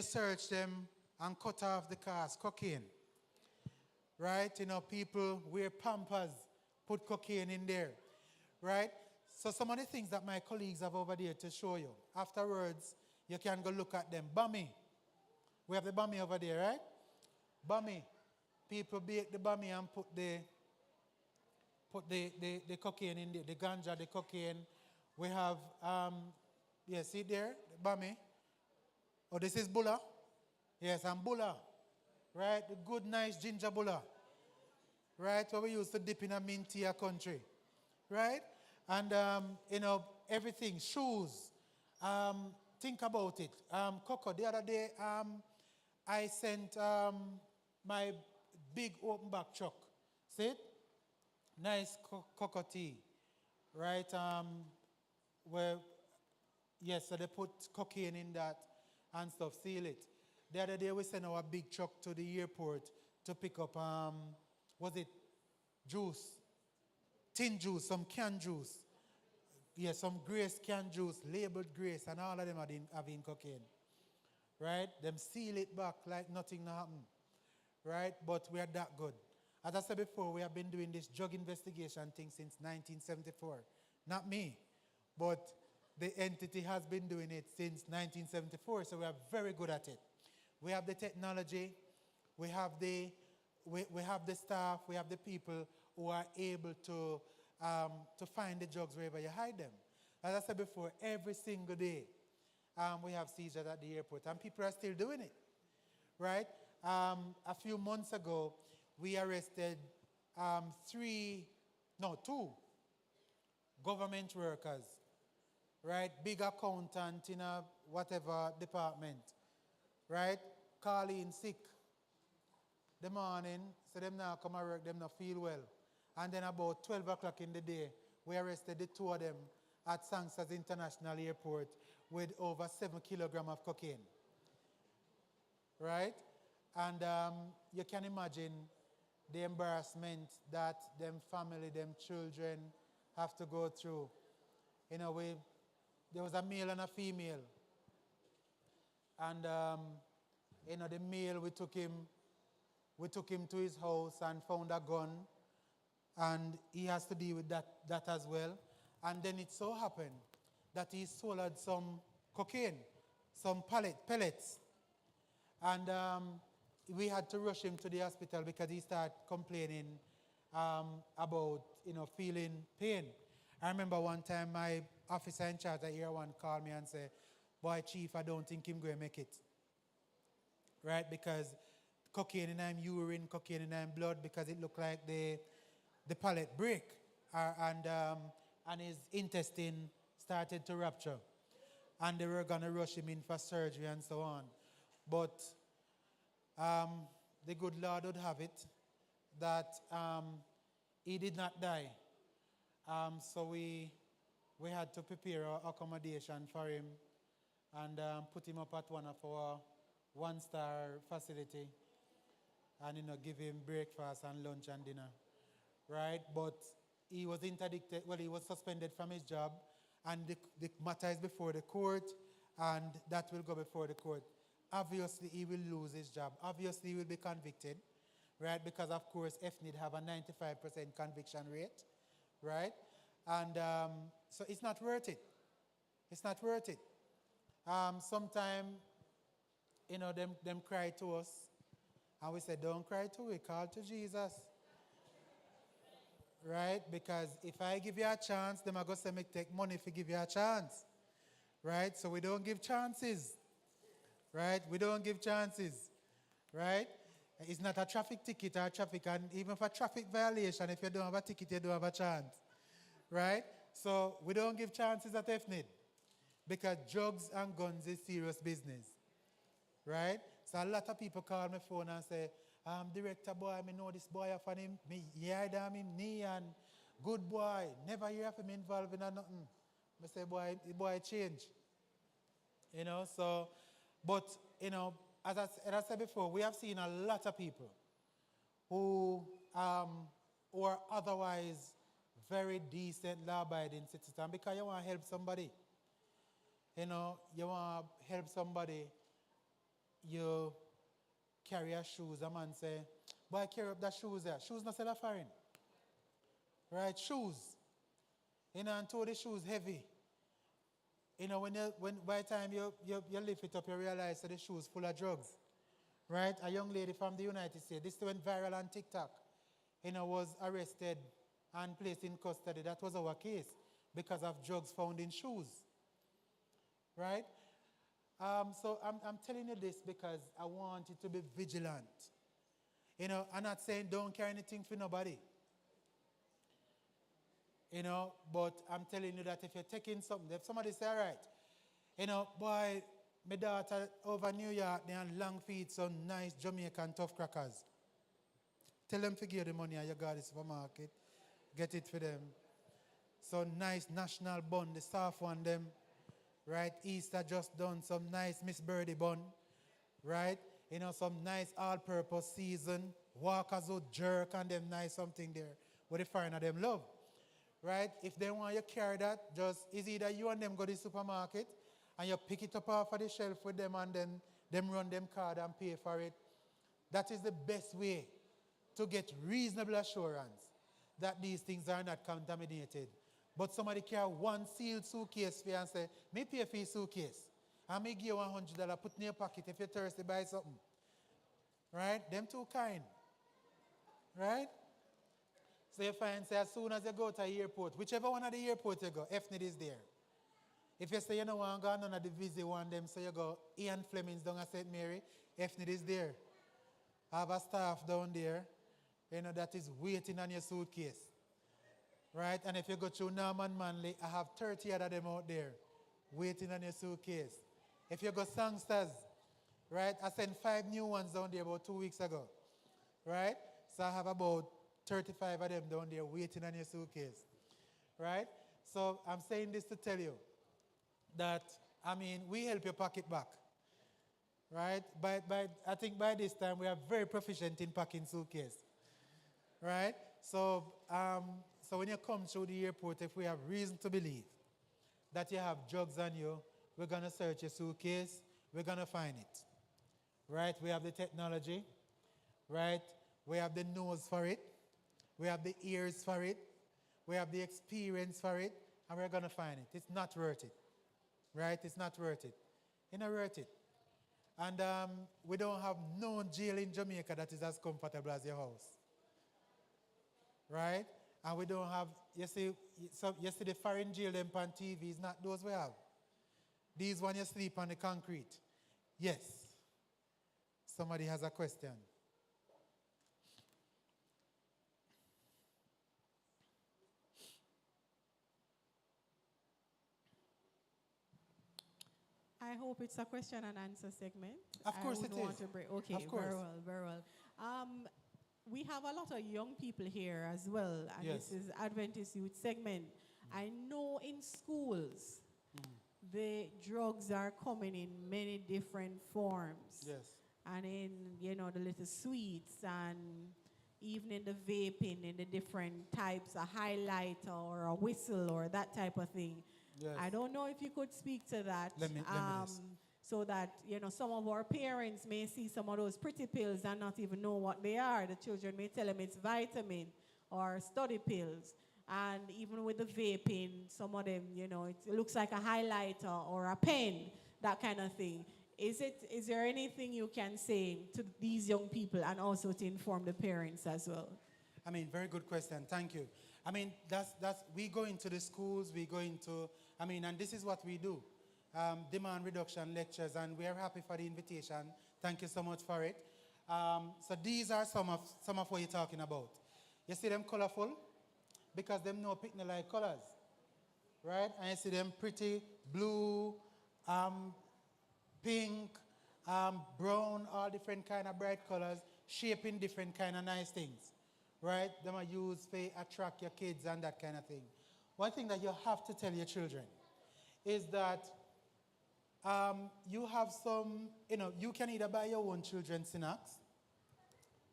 search them and cut off the cast, cocaine. Right? You know, people wear Pampers, put cocaine in there. Right? So some of the things that my colleagues have over there to show you. Afterwards, you can go look at them. Bami. We have the bami over there, right? Bami. People bake the bami and put the cocaine in there, the ganja, the cocaine. We have, see there, the bami. Oh, this is bulla. Yes, and bulla. Right? The good, nice ginger bulla. Right? What we used to dip in a mint tea country. Right? And, you know, everything, shoes. Think about it. Coco, the other day, I sent my big open back truck. See it? Nice cocoa tea. Right? So they put cocaine in that and stuff, seal it. The other day we sent our big truck to the airport to pick up, juice? Tin juice, some canned juice. Yes, some Grace canned juice, labeled Grace, and all of them are having cocaine. Right? Them seal it back like nothing happened. Right? But we are that good. As I said before, we have been doing this drug investigation thing since 1974. Not me, but the entity has been doing it since 1974, so we are very good at it. We have the technology, we have the staff, we have the people who are able to find the drugs wherever you hide them. As I said before, every single day we have seizures at the airport, and people are still doing it, right? A few months ago, we arrested 2 government workers, right? Big accountant in a whatever department, right? Call in sick the morning, so them now come and work, them not feel well. And then about 12 o'clock in the day, we arrested the 2 of them at Sangsas International Airport with over 7 kilograms of cocaine, right? And you can imagine the embarrassment that them family, them children have to go through. You know, there was a male and a female. And, you know, the male, we took him to his house and found a gun. And he has to deal with that as well. And then it so happened that he swallowed some cocaine, some pellets. And we had to rush him to the hospital because he started complaining about, you know, feeling pain. I remember one time my officer in charge at Year 1 called me and said, "Boy, Chief, I don't think him going to make it." Right? Because cocaine in him urine, cocaine in him blood, because it looked like the palate break and his intestine started to rupture. And they were going to rush him in for surgery and so on. But the good Lord would have it that he did not die. So we had to prepare our accommodation for him and put him up at one of our 1-star facility and, you know, give him breakfast and lunch and dinner, right? But he was interdicted, he was suspended from his job, and the matter is before the court, and that will go before the court. Obviously, he will lose his job. Obviously, he will be convicted, right? Because, of course, FNID have a 95% conviction rate, right? And so it's not worth it. It's not worth it. Sometimes, you know, them cry to us, and we say, don't cry to me, call to Jesus. Right? Because if I give you a chance, them are going to say, me take money if you give you a chance. Right? So we don't give chances. Right? We don't give chances. Right? It's not a traffic ticket or traffic, and even for traffic violation, if you don't have a ticket, you don't have a chance. right? So we don't give chances at FNID because drugs and guns is serious business, right? So a lot of people call my phone and say, director boy, me know this boy of him, me hear him knee and good boy, never hear of him involved in nothing. I say, boy, the boy change. You know, so, but, you know, as I said before, we have seen a lot of people who are otherwise very decent, law-abiding citizens because you want to help somebody. You know, you want to help somebody, you carry your shoes, a man say, boy, carry up that shoes there. Shoes not sell a foreign. Right, shoes. You know, and the shoes heavy. You know, when by the time you lift it up, you realize that the shoes full of drugs. Right? A young lady from the United States, this went viral on TikTok, you know, was arrested and placed in custody. That was our case because of drugs found in shoes. Right? So I'm telling you this because I want you to be vigilant. You know, I'm not saying don't carry anything for nobody. You know, but I'm telling you that if you're taking something, if somebody say, all right, you know, boy, my daughter over New York, they have long feet, some nice Jamaican tough crackers. Tell them to give the money and you go to the supermarket, get it for them. So nice national bun, the soft one, them, right? Easter just done, some nice Miss Birdie bun, right? You know, some nice all-purpose season, Walkers with jerk and them nice something there, what the foreigner them love. Right? If they want you to carry that, just is either you and them go to the supermarket and you pick it up off of the shelf with them and then them run them card and pay for it. That is the best way to get reasonable assurance that these things are not contaminated. But somebody carry one sealed suitcase for you and say, me pay for your suitcase. I may give you $100, put in your pocket if you're thirsty, buy something. Right? Them too kind. Right? So you find, say, as soon as you go to the airport, whichever one of the airport you go, FNID is there. If you say you don't want to go none of the busy one, them, so you go Ian Fleming's down at St. Mary, FNID is there. I have a staff down there, you know, that is waiting on your suitcase. Right? And if you go through Norman Manley, I have 30 of them out there waiting on your suitcase. If you go Songsters, right, I sent 5 new ones down there about 2 weeks ago. Right? So I have about 35 of them down there waiting on your suitcase, right? So I'm saying this to tell you that, I mean, we help your pocket back, right? I think by this time we are very proficient in packing suitcase, right? So, so when you come through the airport, if we have reason to believe that you have drugs on you, we're going to search your suitcase, we're going to find it, right? We have the technology, right? We have the nose for it. We have the ears for it. We have the experience for it. And we're going to find it. It's not worth it. Right? It's not worth it. It's not worth it. And we don't have no jail in Jamaica that is as comfortable as your house. Right? And we don't have, you see the foreign jail them on TV is not those we have. These one you sleep on the concrete. Yes. Somebody has a question. I hope it's a question and answer segment. Of course it is. Okay, of course. Very well, very well. We have a lot of young people here as well, and yes. This is Adventist Youth segment. I know in schools, the drugs are coming in many different forms. Yes. And in, you know, the little sweets and even in the vaping, in the different types, a highlighter or a whistle or that type of thing. Yes. I don't know if you could speak to that. Let me so that, you know, some of our parents may see some of those pretty pills and not even know what they are. The children may tell them it's vitamin or study pills. And even with the vaping, some of them, you know, it looks like a highlighter or a pen, that kind of thing. Is there anything you can say to these young people and also to inform the parents as well? I mean, very good question. Thank you. I mean, we go into the schools, we go into, I mean, and this is what we do. Demand reduction lectures, and we are happy for the invitation. Thank you so much for it. So these are some of what you're talking about. You see them colorful? because them know pick no like colors. Right? And you see them pretty blue, pink, brown, all different kind of bright colors, shaping different kind of nice things. Right? Them are used to attract your kids and that kind of thing. One thing that you have to tell your children is that you have some, you can either buy your own children snacks,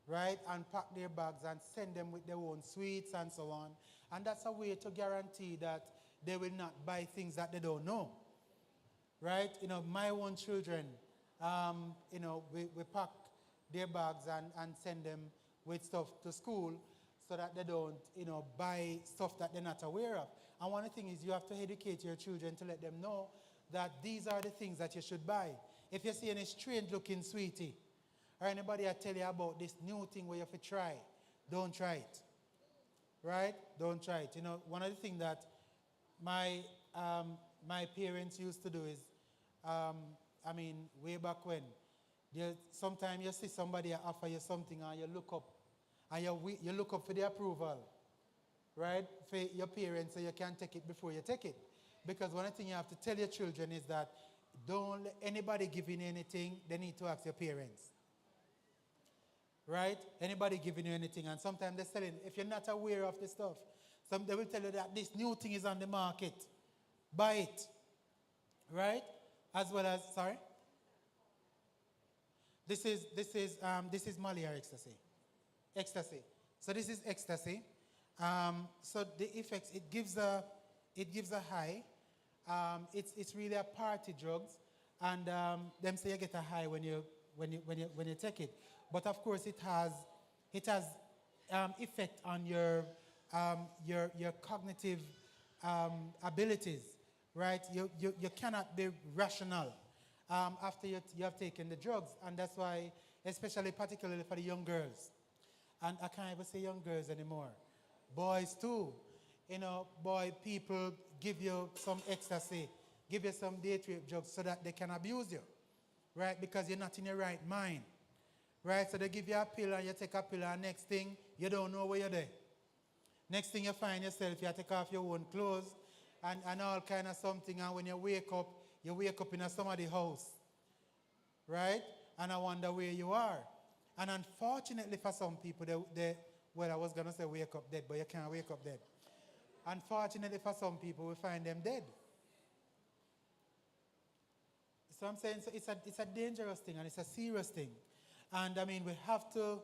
right, and pack their bags and send them with their own sweets and so on. And that's a way to guarantee that they will not buy things that they don't know, right? My own children, we pack their bags and send them with stuff to school so that they don't, buy stuff that they're not aware of. And one thing is you have to educate your children to let them know that these are the things that you should buy. If you see any strange looking sweetie, or anybody I tell you about this new thing where you have to try, don't try it. Right? Don't try it. One of the things that my parents used to do is, way back when, sometimes you see somebody offer you something and you look up, and you look up for the approval, right, for your parents so you can take it before you take it. Because one thing you have to tell your children is that don't let anybody give you anything, they need to ask your parents. Right? Anybody giving you anything, and sometimes they're selling, if you're not aware of the stuff, they will tell you that this new thing is on the market. Buy it. Right? As well as, sorry? This is Molly or ecstasy. Ecstasy. So this is ecstasy. So the effects, it gives a high. It's really a party drugs, and them say you get a high when you take it. But of course, it has effect on your cognitive abilities, right? You cannot be rational after you have taken the drugs, and that's why, especially particularly for the young girls, and I can't even say young girls anymore, boys too. Boy, people give you some ecstasy, give you some date rape drugs so that they can abuse you, right? Because you're not in your right mind. Right, so they give you a pill and you take a pill, and next thing, you don't know where you're there. Next thing you find yourself, you take off your own clothes and all kind of something, and when you wake up in somebody's house. Right? And I wonder where you are. And unfortunately for some people, I was going to say wake up dead, but you can't wake up dead. Unfortunately for some people, we find them dead. So I'm saying it's a dangerous thing, and it's a serious thing. And we have to,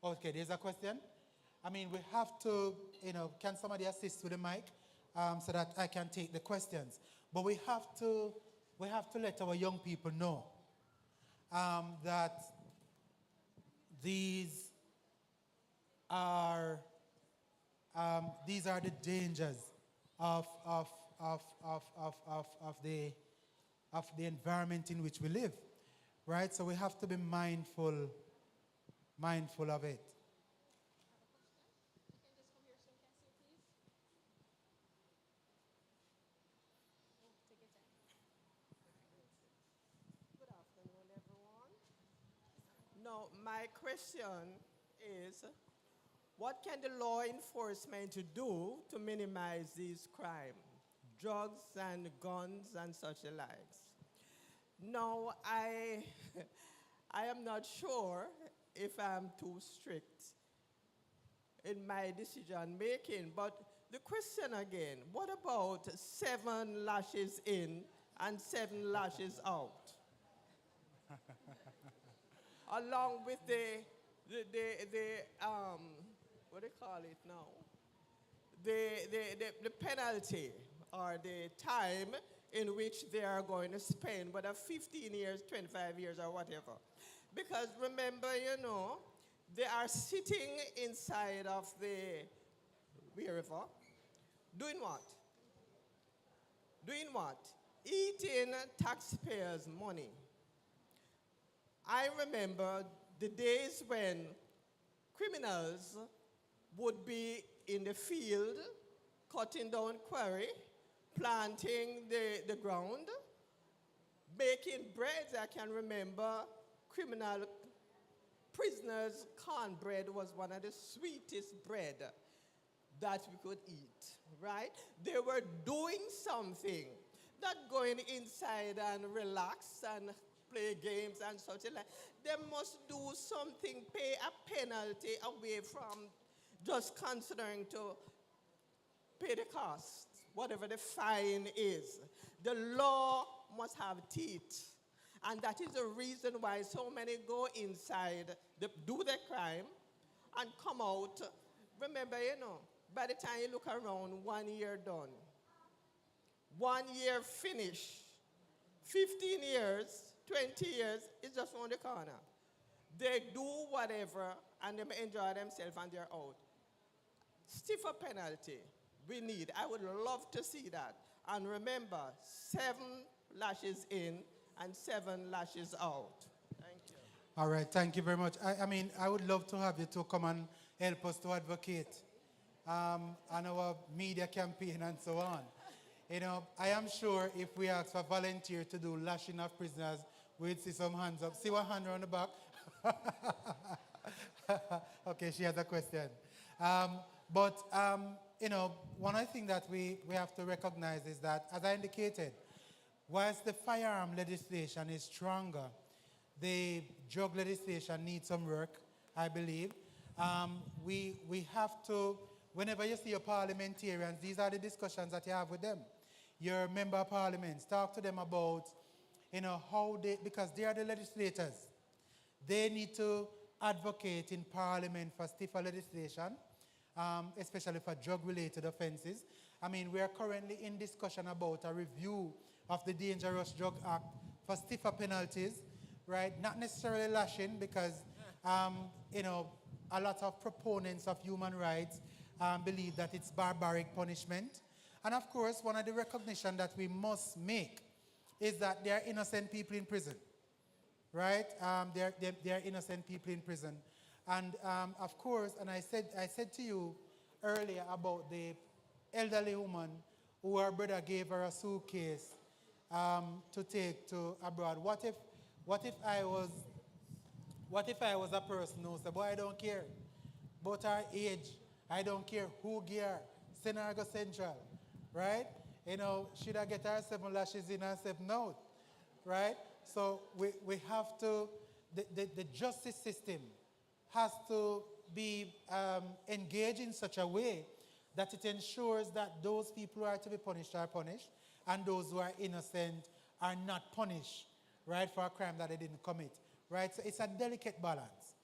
okay, there's a question. We have to, can somebody assist with the mic so that I can take the questions? But we have to let our young people know that these are the dangers of the environment in which we live. Right? So we have to be mindful of it. Good afternoon, everyone. Now, my question is, what can the law enforcement do to minimize these crimes, drugs and guns and such likes? No, I am not sure if I'm too strict in my decision making, but the question again, what about 7 lashes in and 7 lashes out? Along with the what do you call it now? The penalty or the time in which they are going to spend, whether 15 years, 25 years, or whatever. Because remember, they are sitting inside of the wherever, doing what? Doing what? Eating taxpayers' money. I remember the days when criminals would be in the field, cutting down quarry, planting the ground, baking bread. I can remember criminal prisoners' cornbread was one of the sweetest bread that we could eat, right? They were doing something, not going inside and relax and play games and such like. They must do something, pay a penalty away from just considering to pay the cost, whatever the fine is. The law must have teeth. And that is the reason why so many go inside, they do the crime, and come out. Remember, by the time you look around, 1 year done. 1 year finish. 15 years, 20 years is just around the corner. They do whatever and they enjoy themselves and they're out. Stiffer penalty we need. I would love to see that. And remember, 7 lashes in and 7 lashes out. Thank you. All right, thank you very much. I mean, I would love to have you to come and help us to advocate on our media campaign and so on. I am sure if we ask for volunteers to do lashing of prisoners, we'd see some hands up. See one hand around the back? Okay, she has a question. But one of the things that we have to recognize is that, as I indicated, whilst the firearm legislation is stronger, the drug legislation needs some work, I believe. We have to, whenever you see your parliamentarians, these are the discussions that you have with them. Your member of parliaments, talk to them about, how they, because they are the legislators. They need to advocate in parliament for stiffer legislation, especially for drug-related offenses. I mean, we are currently in discussion about a review of the Dangerous Drug Act for stiffer penalties, right? Not necessarily lashing, because, a lot of proponents of human rights believe that it's barbaric punishment. And of course, one of the recognition that we must make is that there are innocent people in prison, right? There are innocent people in prison. And of course, and I said to you earlier about the elderly woman who her brother gave her a suitcase to take to abroad. What if I was a person who said, boy, I don't care about her age, I don't care who gave her, send her go Central, right? Should I get her 7 lashes in and 7 out, right? So we have to, the justice system has to be engaged in such a way that it ensures that those people who are to be punished are punished, and those who are innocent are not punished, right, for a crime that they didn't commit, right? So it's a delicate balance.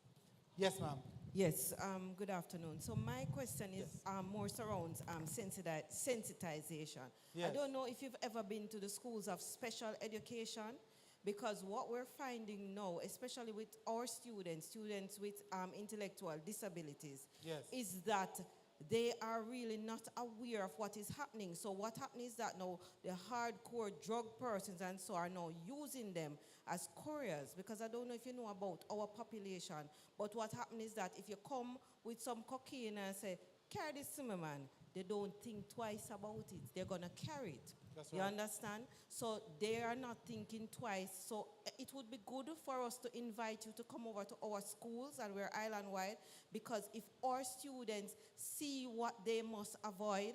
Yes, ma'am. Yes, good afternoon. So my question is more surrounds sensitization. Yes. I don't know if you've ever been to the schools of special education, because what we're finding now, especially with our students with intellectual disabilities, Yes. is that they are really not aware of what is happening. So what happens is that now the hardcore drug persons and so are now using them as couriers, because I don't know if you know about our population, but what happens is that if you come with some cocaine and say, carry this to me, man, they don't think twice about it. They're going to carry it. That's You right. understand? So they are not thinking twice. So it would be good for us to invite you to come over to our schools, and we're island-wide, because if our students see what they must avoid,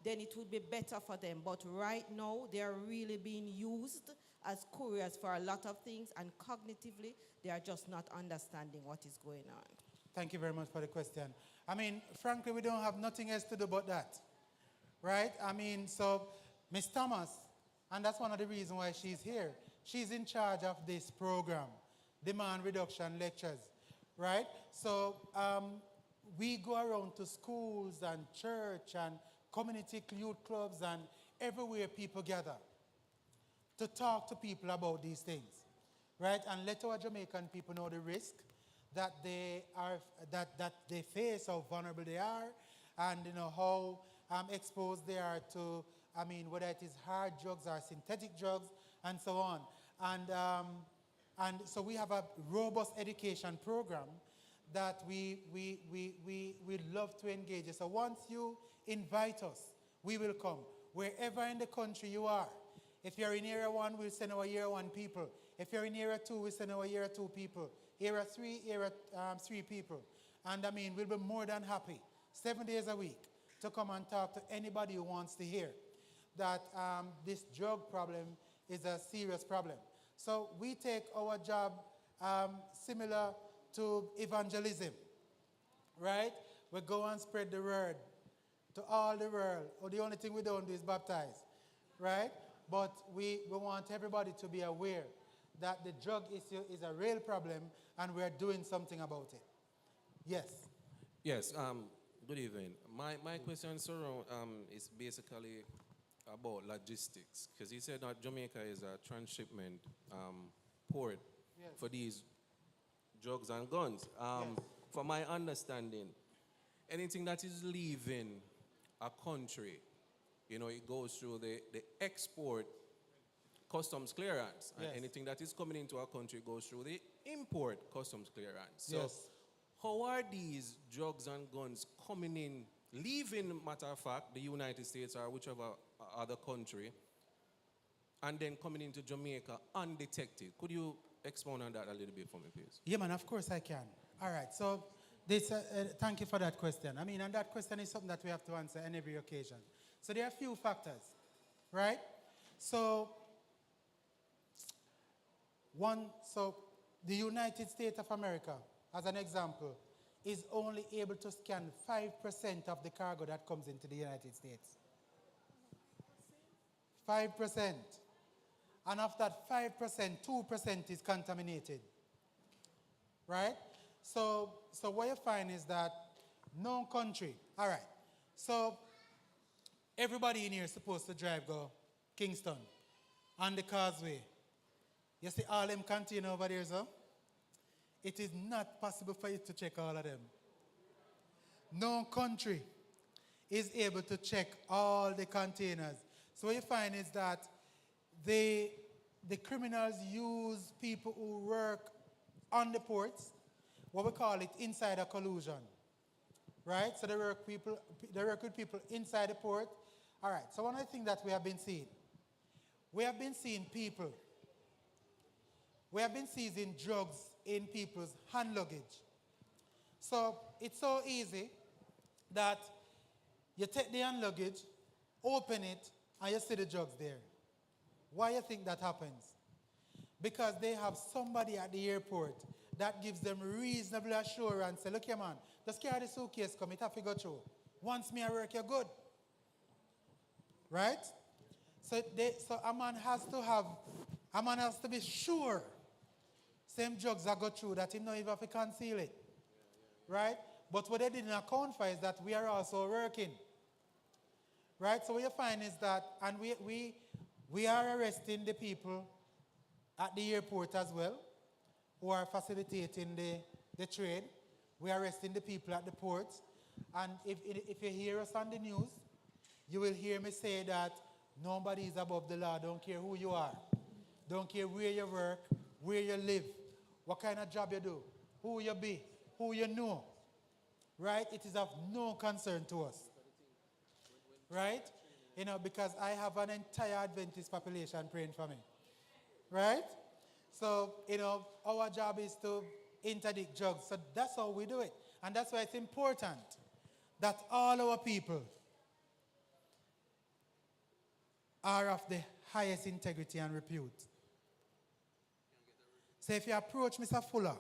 then it would be better for them. But right now, they are really being used as couriers for a lot of things, and cognitively, they are just not understanding what is going on. Thank you very much for the question. I mean, frankly, we don't have nothing else to do but that, right? I mean, so Ms. Thomas, and that's one of the reasons why she's here. She's in charge of this program, Demand Reduction Lectures, right? So we go around to schools and church and community youth clubs and everywhere people gather to talk to people about these things, right? And let our Jamaican people know the risk that they are, that they face, how vulnerable they are, and how exposed they are to, I mean, whether it is hard drugs or synthetic drugs and so on. And so we have a robust education program that we love to engage in. So once you invite us, we will come. Wherever in the country you are. If you're in Area 1, we'll send our Area 1 people. If you're in Area 2, we'll send our Area 2 people. Area 3, Area 3 people. And I mean, we'll be more than happy, 7 days a week, to come and talk to anybody who wants to hear that this drug problem is a serious problem. So we take our job similar to evangelism, right? We go and spread the word to all the world. Or the only thing we don't do is baptize, right? But we want everybody to be aware that the drug issue is a real problem and we're doing something about it. Yes. Yes, good evening. My question, surround, is basically about logistics, because you said that Jamaica is a transshipment port for these drugs and guns. From my understanding, anything that is leaving a country, it goes through the export customs clearance. And anything that is coming into our country goes through the import customs clearance. So how are these drugs and guns coming in, leaving, matter of fact, the United States or whichever other country, and then coming into Jamaica undetected? Could you expound on that a little bit for me, please? Yeah, man, of course I can. All right, so thank you for that question. I mean, and that question is something that we have to answer on every occasion. So there are a few factors, right? So the United States of America, as an example, is only able to scan 5% of the cargo that comes into the United States. 5%. And of that 5%, 2% is contaminated. Right? So what you find is that no country, all right, so everybody in here is supposed to drive go Kingston on the causeway. You see all them containers over there, so? It is not possible for you to check all of them. No country is able to check all the containers. So what you find is that the criminals use people who work on the ports, what we call it insider collusion, right? So they work with people inside the port. All right, so one of the things that we have been seeing people, we have been seizing drugs in people's hand luggage. So it's so easy that you take the hand luggage, open it, and you see the drugs there. Why do you think that happens? Because they have somebody at the airport that gives them reasonable assurance. Say, look here, man, just carry the suitcase, come, it have to go through. Once me I work, you're good. Right? So a man has to be sure same drugs that go through that he know even if he conceal it. Right? But what they didn't account for is that we are also working. Right? So what you find is that, and we are arresting the people at the airport as well, who are facilitating the trade. We are arresting the people at the ports. And if you hear us on the news, you will hear me say that nobody is above the law. Don't care who you are. Don't care where you work, where you live, what kind of job you do, who you be, who you know. Right? It is of no concern to us. Right? Because I have an entire Adventist population praying for me. Right? So, our job is to interdict drugs. So that's how we do it. And that's why it's important that all our people are of the highest integrity and repute. So if you approach Mr. Fuller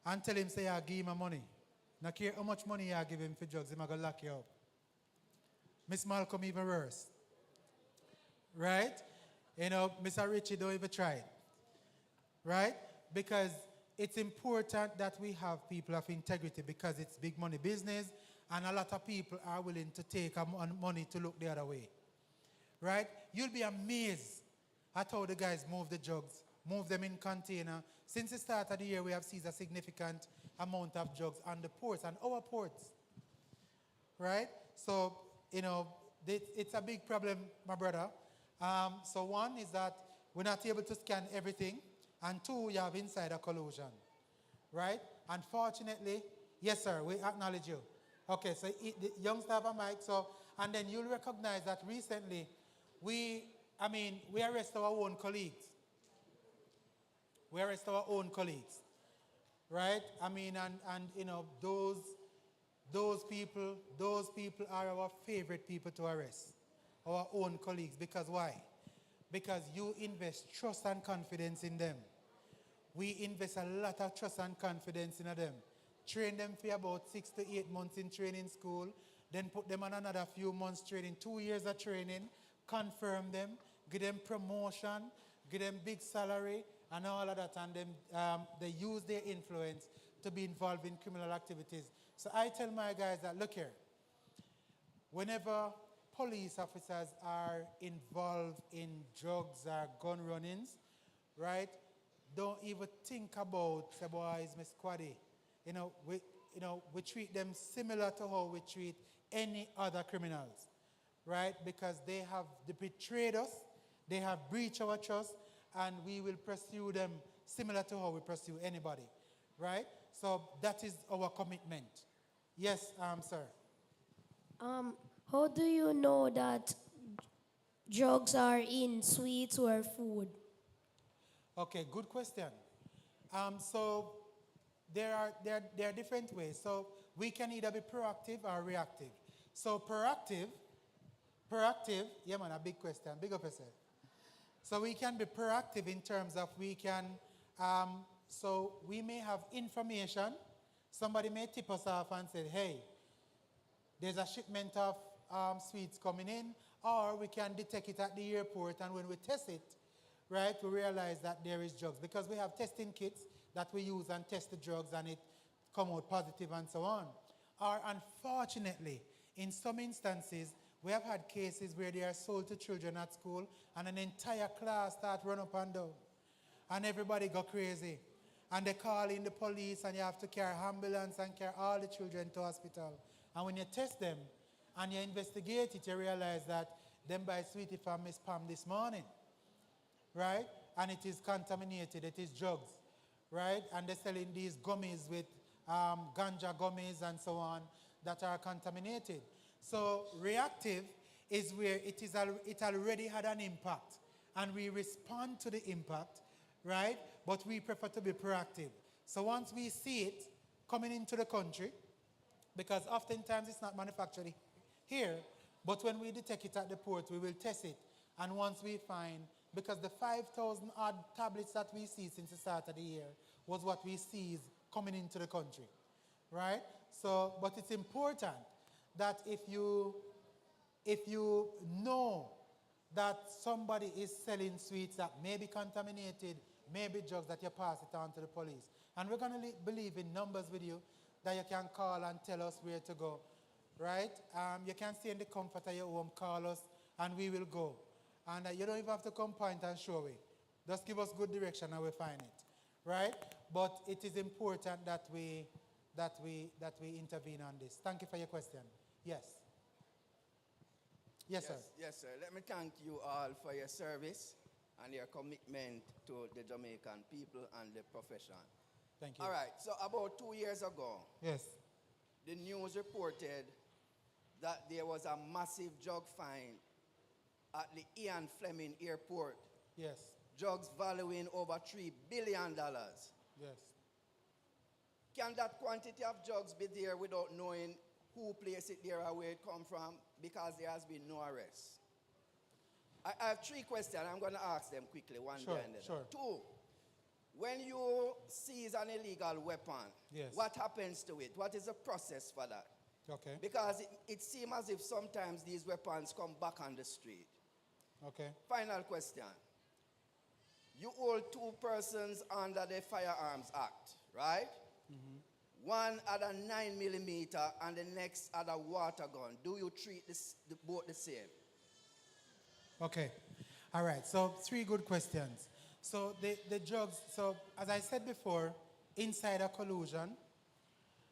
and tell him, say, give him money, not care how much money you give him for drugs, he's going to lock you up. Miss Malcolm even worse. Right? Mr. Richie don't even try it. Right? Because it's important that we have people of integrity because it's big money business and a lot of people are willing to take money to look the other way. Right? You'll be amazed at how the guys move the drugs, move them in container. Since the start of the year, we have seized a significant amount of drugs on the ports and our ports. Right? So, it's a big problem, my brother. So one is that we're not able to scan everything. And two, you have insider collusion. Right? Unfortunately, yes, sir, we acknowledge you. Okay, so the youngster have a mic. And then you'll recognize that recently, we arrest our own colleagues. We arrest our own colleagues. Right? Those those people are our favorite people to arrest, our own colleagues. Because why? Because you invest trust and confidence in them. We invest a lot of trust and confidence in them. Train them for about 6 to 8 months in training school, then put them on another few months training, 2 years of training, confirm them, give them promotion, give them big salary, and all of that, and then they use their influence to be involved in criminal activities. So I tell my guys that, look here, whenever police officers are involved in drugs or gun runnings, right, don't even think about, say, boys, my squaddy. We treat them similar to how we treat any other criminals, right? Because they have betrayed us, they have breached our trust, and we will pursue them similar to how we pursue anybody, right? So that is our commitment. Yes, sir. How do you know that drugs are in sweets or food? Okay, good question. So there are different ways. So we can either be proactive or reactive. So proactive, yeah man, a big question, big up yourself. So we can be proactive in terms of we can, so we may have information. Somebody may tip us off and say, hey, there's a shipment of sweets coming in, or we can detect it at the airport, and when we test it, right, we realize that there is drugs, because we have testing kits that we use and test the drugs, and it come out positive and so on. Or unfortunately, in some instances, we have had cases where they are sold to children at school, and an entire class start run up and down, and everybody go crazy, and they call in the police, and you have to carry ambulance and carry all the children to hospital. And when you test them and you investigate it, you realize that them buy sweetie from Miss Pam this morning, right? And it is contaminated, it is drugs, right? And they're selling these gummies with ganja gummies and so on that are contaminated. So reactive is where it already had an impact, and we respond to the impact, right? But we prefer to be proactive. So once we see it coming into the country, because oftentimes it's not manufactured here, but when we detect it at the port, we will test it. And once we find, because the 5,000 odd tablets that we see since the start of the year was what we see is coming into the country, right? So, but it's important that if you know that somebody is selling sweets that may be contaminated, may be drugs, that you pass it on to the police. And we're going to believe in numbers with you that you can call and tell us where to go, right? You can stay in the comfort of your home, call us, and we will go. And you don't even have to come point and show it. Just give us good direction and we'll find it, right? But it is important that we intervene on this. Thank you for your question. Yes. Yes, sir. Yes, sir. Let me thank you all for your service and your commitment to the Jamaican people and the profession. Thank you. All right, so about 2 years ago, Yes. the news reported that there was a massive drug find at the Ian Fleming Airport. Yes. Drugs valuing over $3 billion. Yes. Can that quantity of drugs be there without knowing who placed it there or where it come from? Because there has been no arrest. I have 3 questions. I'm going to ask them quickly, one behind the other. 2, when you seize an illegal weapon, Yes. what happens to it? What is the process for that? Okay. Because it seems as if sometimes these weapons come back on the street. Okay. Final question. You hold 2 persons under the Firearms Act, right? Mm-hmm. One at a 9mm and the next at a water gun. Do you treat both the same? Okay. All right. So 3 good questions. So the drugs, so as I said before, insider collusion.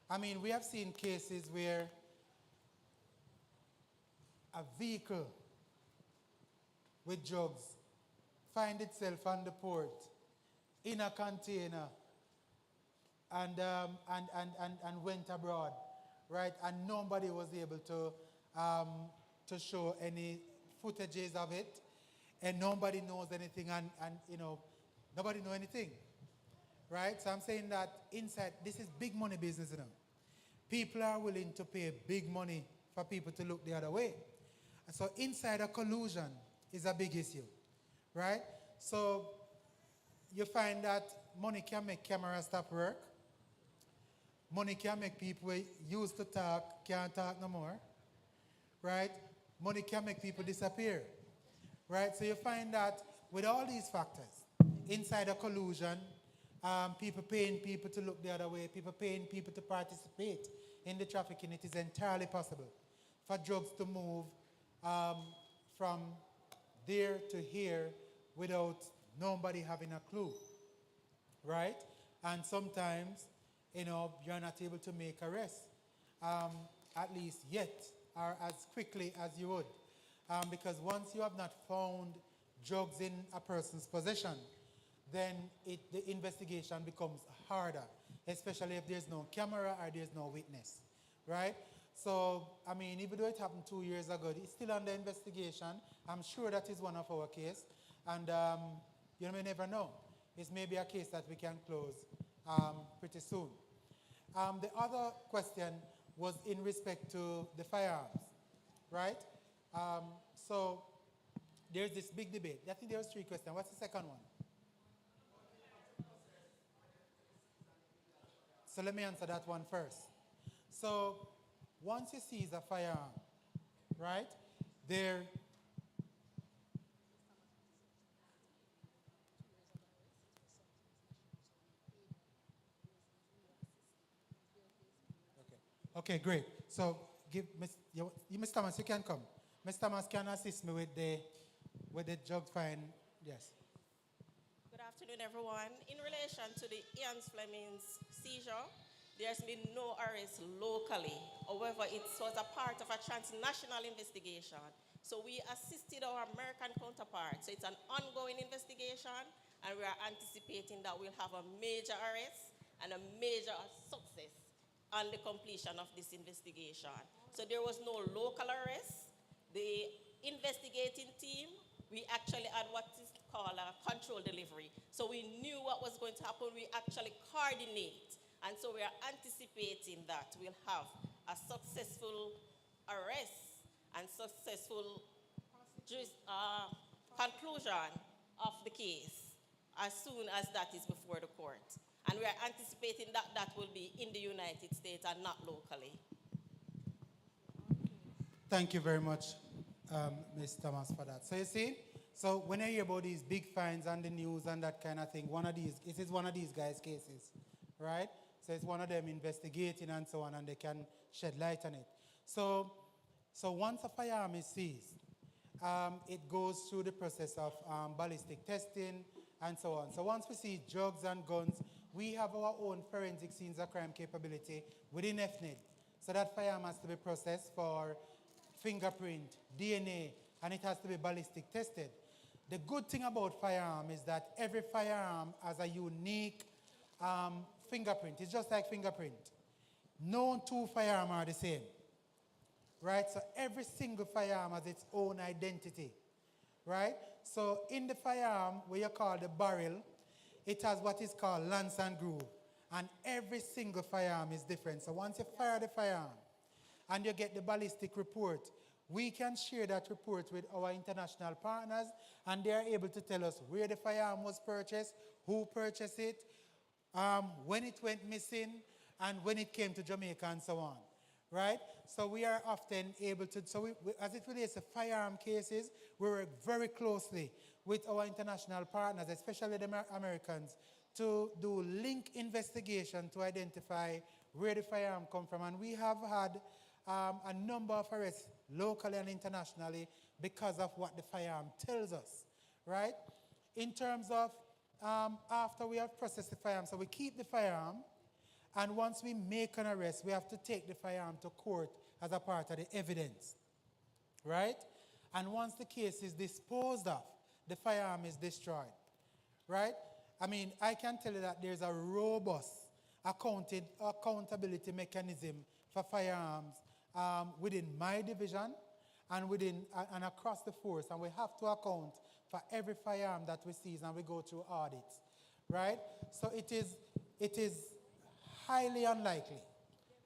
I mean, we have seen cases where a vehicle with drugs find itself on the port in a container and went abroad, right? And nobody was able to show any footages of it, and nobody knows anything, and nobody know anything, right? So I'm saying that inside, this is big money business, people are willing to pay big money for people to look the other way. So insider collusion is a big issue, right? So you find that money can make cameras stop work. Money can make people who used to talk can't talk no more, right? Money can make people disappear, right? So you find that with all these factors, insider collusion, people paying people to look the other way, people paying people to participate in the trafficking, it is entirely possible for drugs to move from there to here without nobody having a clue, right? And sometimes, you're not able to make arrests, at least yet, or as quickly as you would. Because once you have not found drugs in a person's possession, then the investigation becomes harder, especially if there's no camera or there's no witness, right? So, even though it happened 2 years ago, it's still under investigation. I'm sure that is one of our cases, and you may never know. It's maybe a case that we can close pretty soon. The other question was in respect to the firearms, right? So there's this big debate. I think there was 3 questions. What's the second one? So let me answer that one first. So once you seize a firearm, right, there... Okay, great. So give Mr. Thomas, you can come. Mr. Thomas can assist me with the drug fine. Yes. Good afternoon, everyone. In relation to the Ian Fleming's seizure, there's been no arrest locally. However, it was a part of a transnational investigation. So we assisted our American counterparts. So it's an ongoing investigation, and we are anticipating that we'll have a major arrest and a major success on the completion of this investigation. So there was no local arrest. The investigating team, we actually had what is called a control delivery. So we knew what was going to happen. We actually coordinate. And so we are anticipating that we'll have a successful arrest and successful conclusion of the case as soon as that is before the court. And we are anticipating that that will be in the United States and not locally. Thank you very much, Ms. Thomas, for that. So you see, so when I hear about these big fines on the news and that kind of thing, it is one of these guys' cases, right? So it's one of them investigating and so on, and they can shed light on it. So once a firearm is seized, it goes through the process of ballistic testing and so on. So once we see drugs and guns, we have our own forensic scenes of crime capability within FNID. So that firearm has to be processed for fingerprint, DNA, and it has to be ballistic tested. The good thing about firearm is that every firearm has a unique fingerprint. It's just like fingerprint. No 2 firearms are the same, right? So every single firearm has its own identity, right? So in the firearm, where you call the barrel, it has what is called lance and groove. And every single firearm is different. So once you fire the firearm and you get the ballistic report, we can share that report with our international partners, and they are able to tell us where the firearm was purchased, who purchased it, when it went missing, and when it came to Jamaica and so on, right? So we are often able to, as it relates to firearm cases, we work very closely with our international partners, especially the Americans, to do link investigation to identify where the firearm come from. And we have had a number of arrests locally and internationally because of what the firearm tells us, right? In terms of after we have processed the firearm, so we keep the firearm, and once we make an arrest, we have to take the firearm to court as a part of the evidence, right? And once the case is disposed of, the firearm is destroyed, right? I can tell you that there's a robust accountability mechanism for firearms within my division and across the force, and we have to account for every firearm that we seize, and we go through audits, right? So it is highly unlikely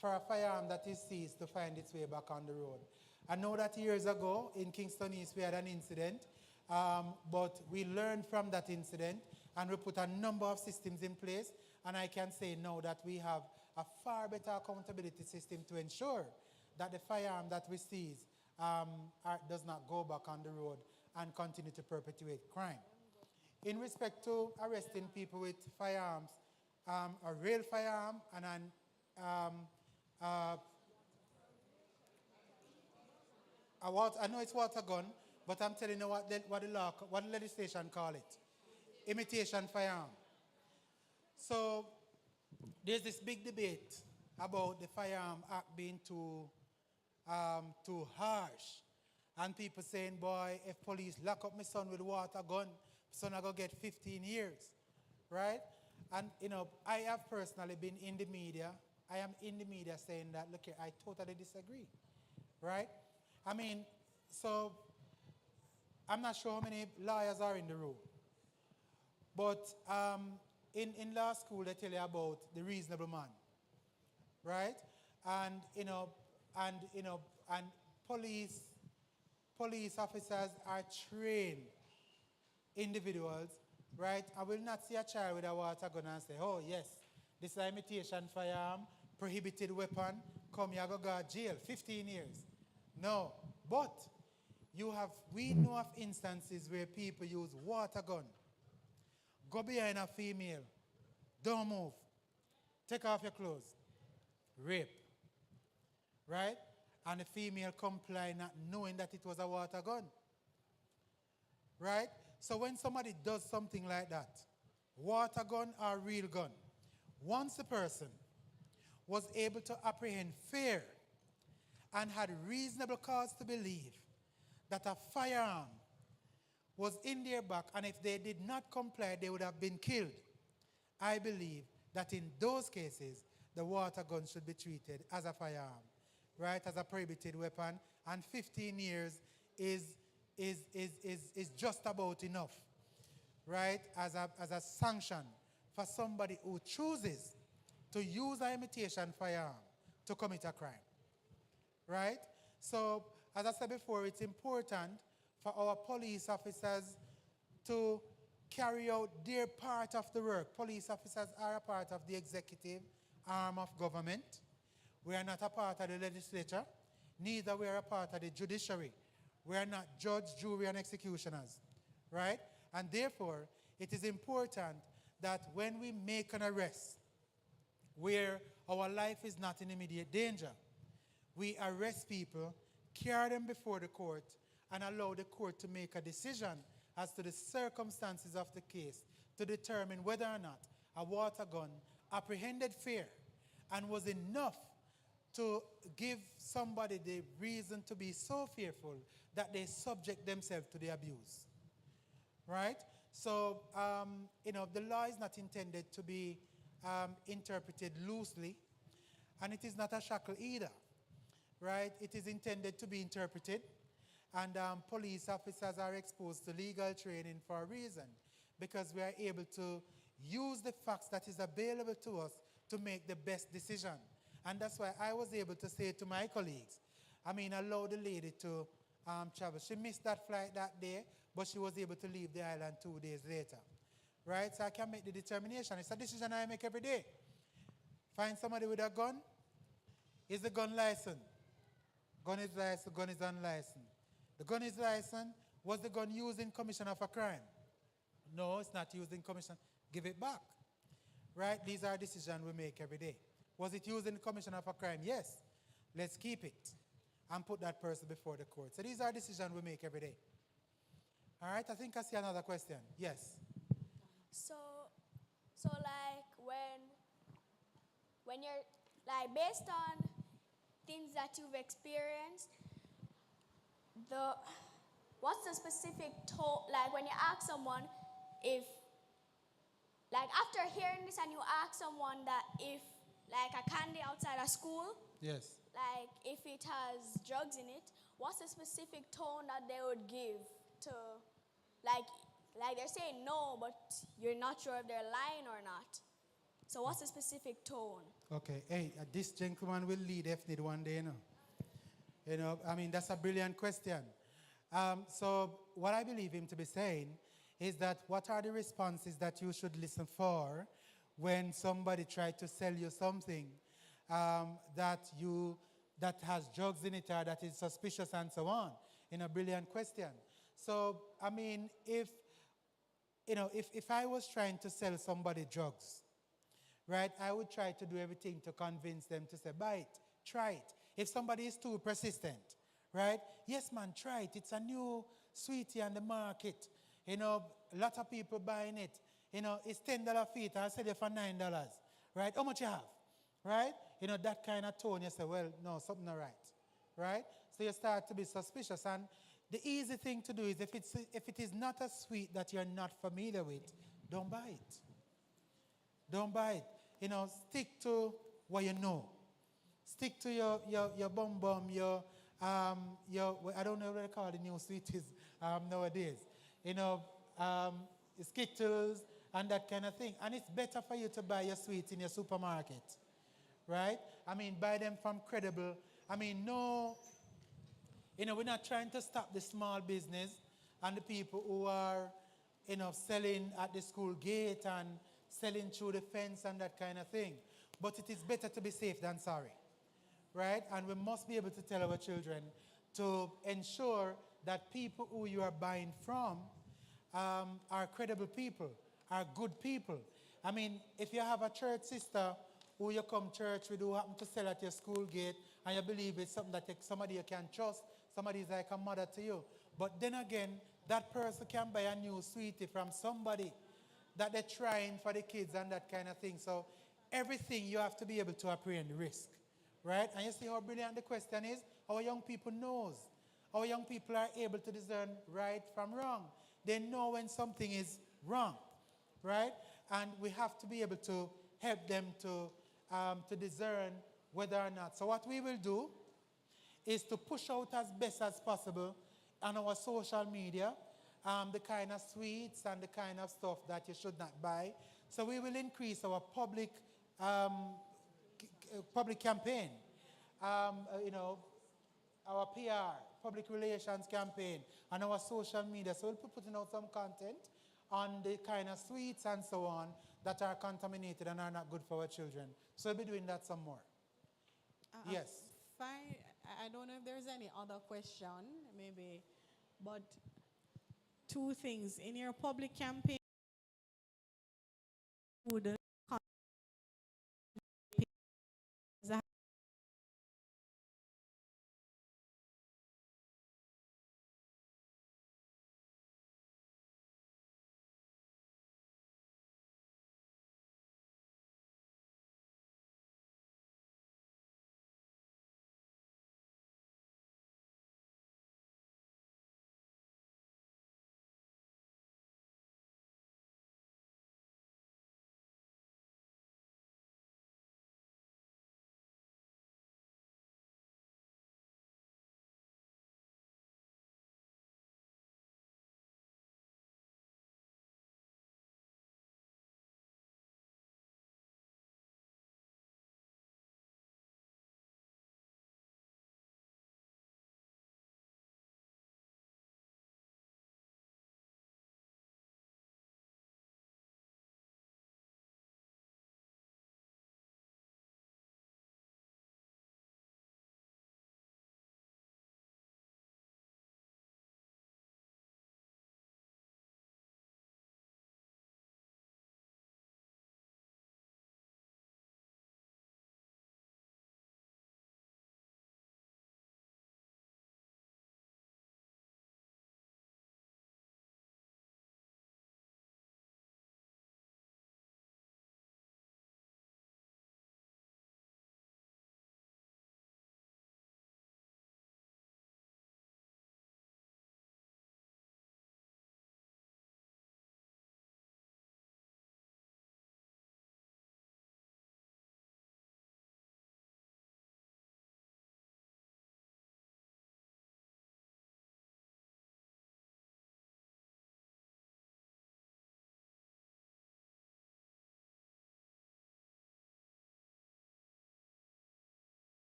for a firearm that is seized to find its way back on the road. I know that years ago in Kingston East we had an incident, but we learned from that incident and we put a number of systems in place, and I can say now that we have a far better accountability system to ensure that the firearm that we seize does not go back on the road and continue to perpetuate crime. In respect to arresting people with firearms, a real firearm and I know it's water gun, but I'm telling you what the legislation call it. Imitation firearm. So there's this big debate about the Firearm Act being too harsh. And people saying, boy, if police lock up my son with a water gun, son I go get 15 years, right? And, I have personally been in the media. I am in the media saying that, look here, I totally disagree, right? I mean, so I'm not sure how many lawyers are in the room. But in law school, they tell you about the reasonable man, right? And, and police officers are trained individuals, right? I will not see a child with a water gun and say, oh, yes, this is an imitation firearm, prohibited weapon, come here, go jail, 15 years. No, but we know of instances where people use water gun. Go behind a female, don't move, take off your clothes, rape, right? And the female comply not knowing that it was a water gun, right? So when somebody does something like that, water gun or real gun, once the person was able to apprehend fear and had reasonable cause to believe that a firearm was in their back, and if they did not comply, they would have been killed. I believe that in those cases, the water gun should be treated as a firearm, right, as a prohibited weapon, and 15 years is just about enough, right, as a sanction for somebody who chooses to use an imitation firearm to commit a crime, right? So, as I said before, it's important for our police officers to carry out their part of the work. Police officers are a part of the executive arm of government. We are not a part of the legislature, neither we are a part of the judiciary. We are not judge, jury, and executioners, right? And therefore, it is important that when we make an arrest where our life is not in immediate danger, we arrest people, carry them before the court, and allow the court to make a decision as to the circumstances of the case to determine whether or not a water gun apprehended fear and was enough to give somebody the reason to be so fearful that they subject themselves to the abuse, right? So, the law is not intended to be interpreted loosely, and it is not a shackle either, right? It is intended to be interpreted, and police officers are exposed to legal training for a reason, because we are able to use the facts that is available to us to make the best decision. And that's why I was able to say to my colleagues, allow the lady to travel. She missed that flight that day, but she was able to leave the island 2 days later, right? So I can make the determination. It's a decision I make every day. Find somebody with a gun. Is the gun licensed? Gun is licensed, gun is unlicensed. The gun is licensed. Was the gun used in commission of a crime? No, it's not used in commission. Give it back, right? These are decisions we make every day. Was it used in the commission of a crime? Yes. Let's keep it and put that person before the court. So these are decisions we make every day. All right, I think I see another question. Yes. So like when you're like based on things that you've experienced, what's the specific like when you ask someone if, like after hearing this and you ask someone that if like a candy outside of school, yes, like if it has drugs in it, what's the specific tone that they would give to, like they're saying no, but you're not sure if they're lying or not. So what's the specific tone? Okay, hey, this gentleman will lead FNID one day, you know. You know, I mean, that's a brilliant question. So what I believe him to be saying is that what are the responses that you should listen for when somebody tries to sell you something that has drugs in it or that is suspicious and so on? In a brilliant question. So, I mean, if I was trying to sell somebody drugs, right, I would try to do everything to convince them to say, buy it, try it. If somebody is too persistent, right, yes, man, try it. It's a new sweetie on the market. You know, a lot of people buying it. You know, it's $10 feet. I'll sell it for $9, right? How much you have, right? You know, that kind of tone, you say, well, no, something not right, right? So you start to be suspicious. And the easy thing to do is if it is not a sweet that you're not familiar with, don't buy it. Don't buy it. You know, stick to what you know. Stick to your bum bum, I don't know what they call the new sweeties nowadays. You know, Skittles and that kind of thing. And it's better for you to buy your sweets in your supermarket, right? I mean, buy them from credible. I mean, no, you know, we're not trying to stop the small business and the people who are, you know, selling at the school gate and selling through the fence and that kind of thing. But it is better to be safe than sorry, right? And we must be able to tell our children to ensure that people who you are buying from are credible people, are good people. I mean, if you have a church sister who you come church with who happen to sell at your school gate and you believe it's something that somebody you can trust, somebody is like a mother to you. But then again, that person can buy a new sweetie from somebody that they're trying for the kids and that kind of thing. So everything you have to be able to apprehend the risk, right? And you see how brilliant the question is? Our young people knows. Our young people are able to discern right from wrong. They know when something is wrong, right? And we have to be able to help them to discern whether or not. So what we will do is to push out as best as possible on our social media the kind of sweets and the kind of stuff that you should not buy. So we will increase our public campaign, you know, our PR, public relations campaign, and our social media. So we'll be putting out some content on the kind of sweets and so on that are contaminated and are not good for our children. So we'll be doing that some more. Yes. Fine. I don't know if there's any other question, maybe, but two things. In your public campaign, would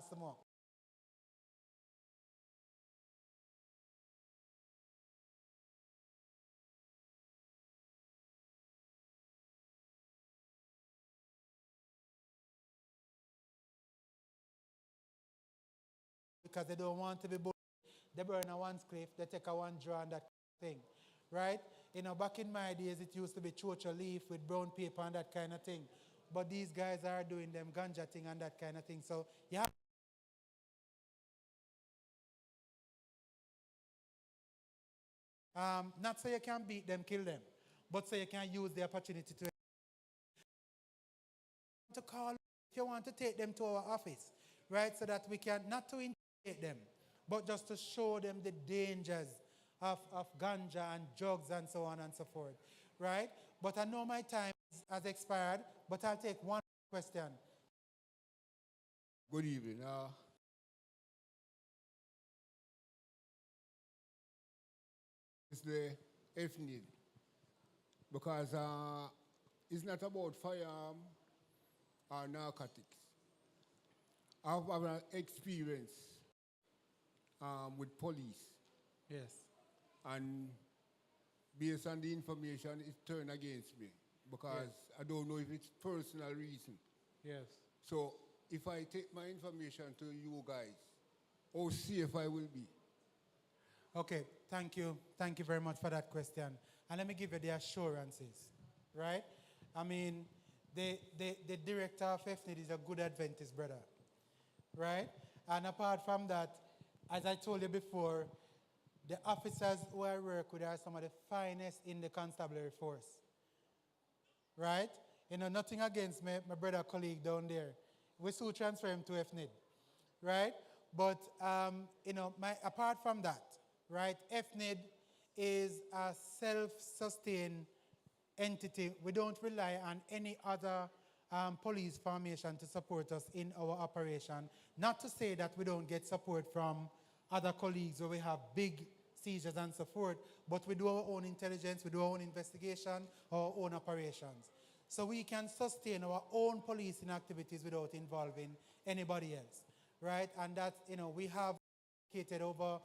some more. Because they don't want to be bullied. They burn a one cliff, they take a one draw and that thing, right? You know, back in my days, it used to be chocha leaf with brown paper and that kind of thing. But these guys are doing them ganja thing and that kind of thing. So you have not so you can beat them, kill them, but so you can use the opportunity to call if you want to take them to our office, right? So that we can not to intimidate them, but just to show them the dangers of ganja and drugs and so on and so forth, right? But I know my time has expired, but I'll take one question. Good evening. It's the ethnic because it's not about firearm or narcotics. I've had an experience with police, Yes. and based on the information, it's turned against me because I don't know if it's personal reason. Yes. So if I take my information to you guys, how safe I will be? Okay, thank you. Thank you very much for that question. And let me give you the assurances, right? I mean, the director of FNID is a good Adventist brother, right? And apart from that, as I told you before, the officers who I work with are some of the finest in the constabulary force, right? You know, nothing against my brother colleague down there. We still transfer him to FNID, right? But, you know, apart from that, right, FNID is a self-sustained entity. We don't rely on any other police formation to support us in our operation. Not to say that we don't get support from other colleagues where we have big seizures and so forth, but we do our own intelligence, we do our own investigation, our own operations. So we can sustain our own policing activities without involving anybody else, right? And that, you know, we have allocated over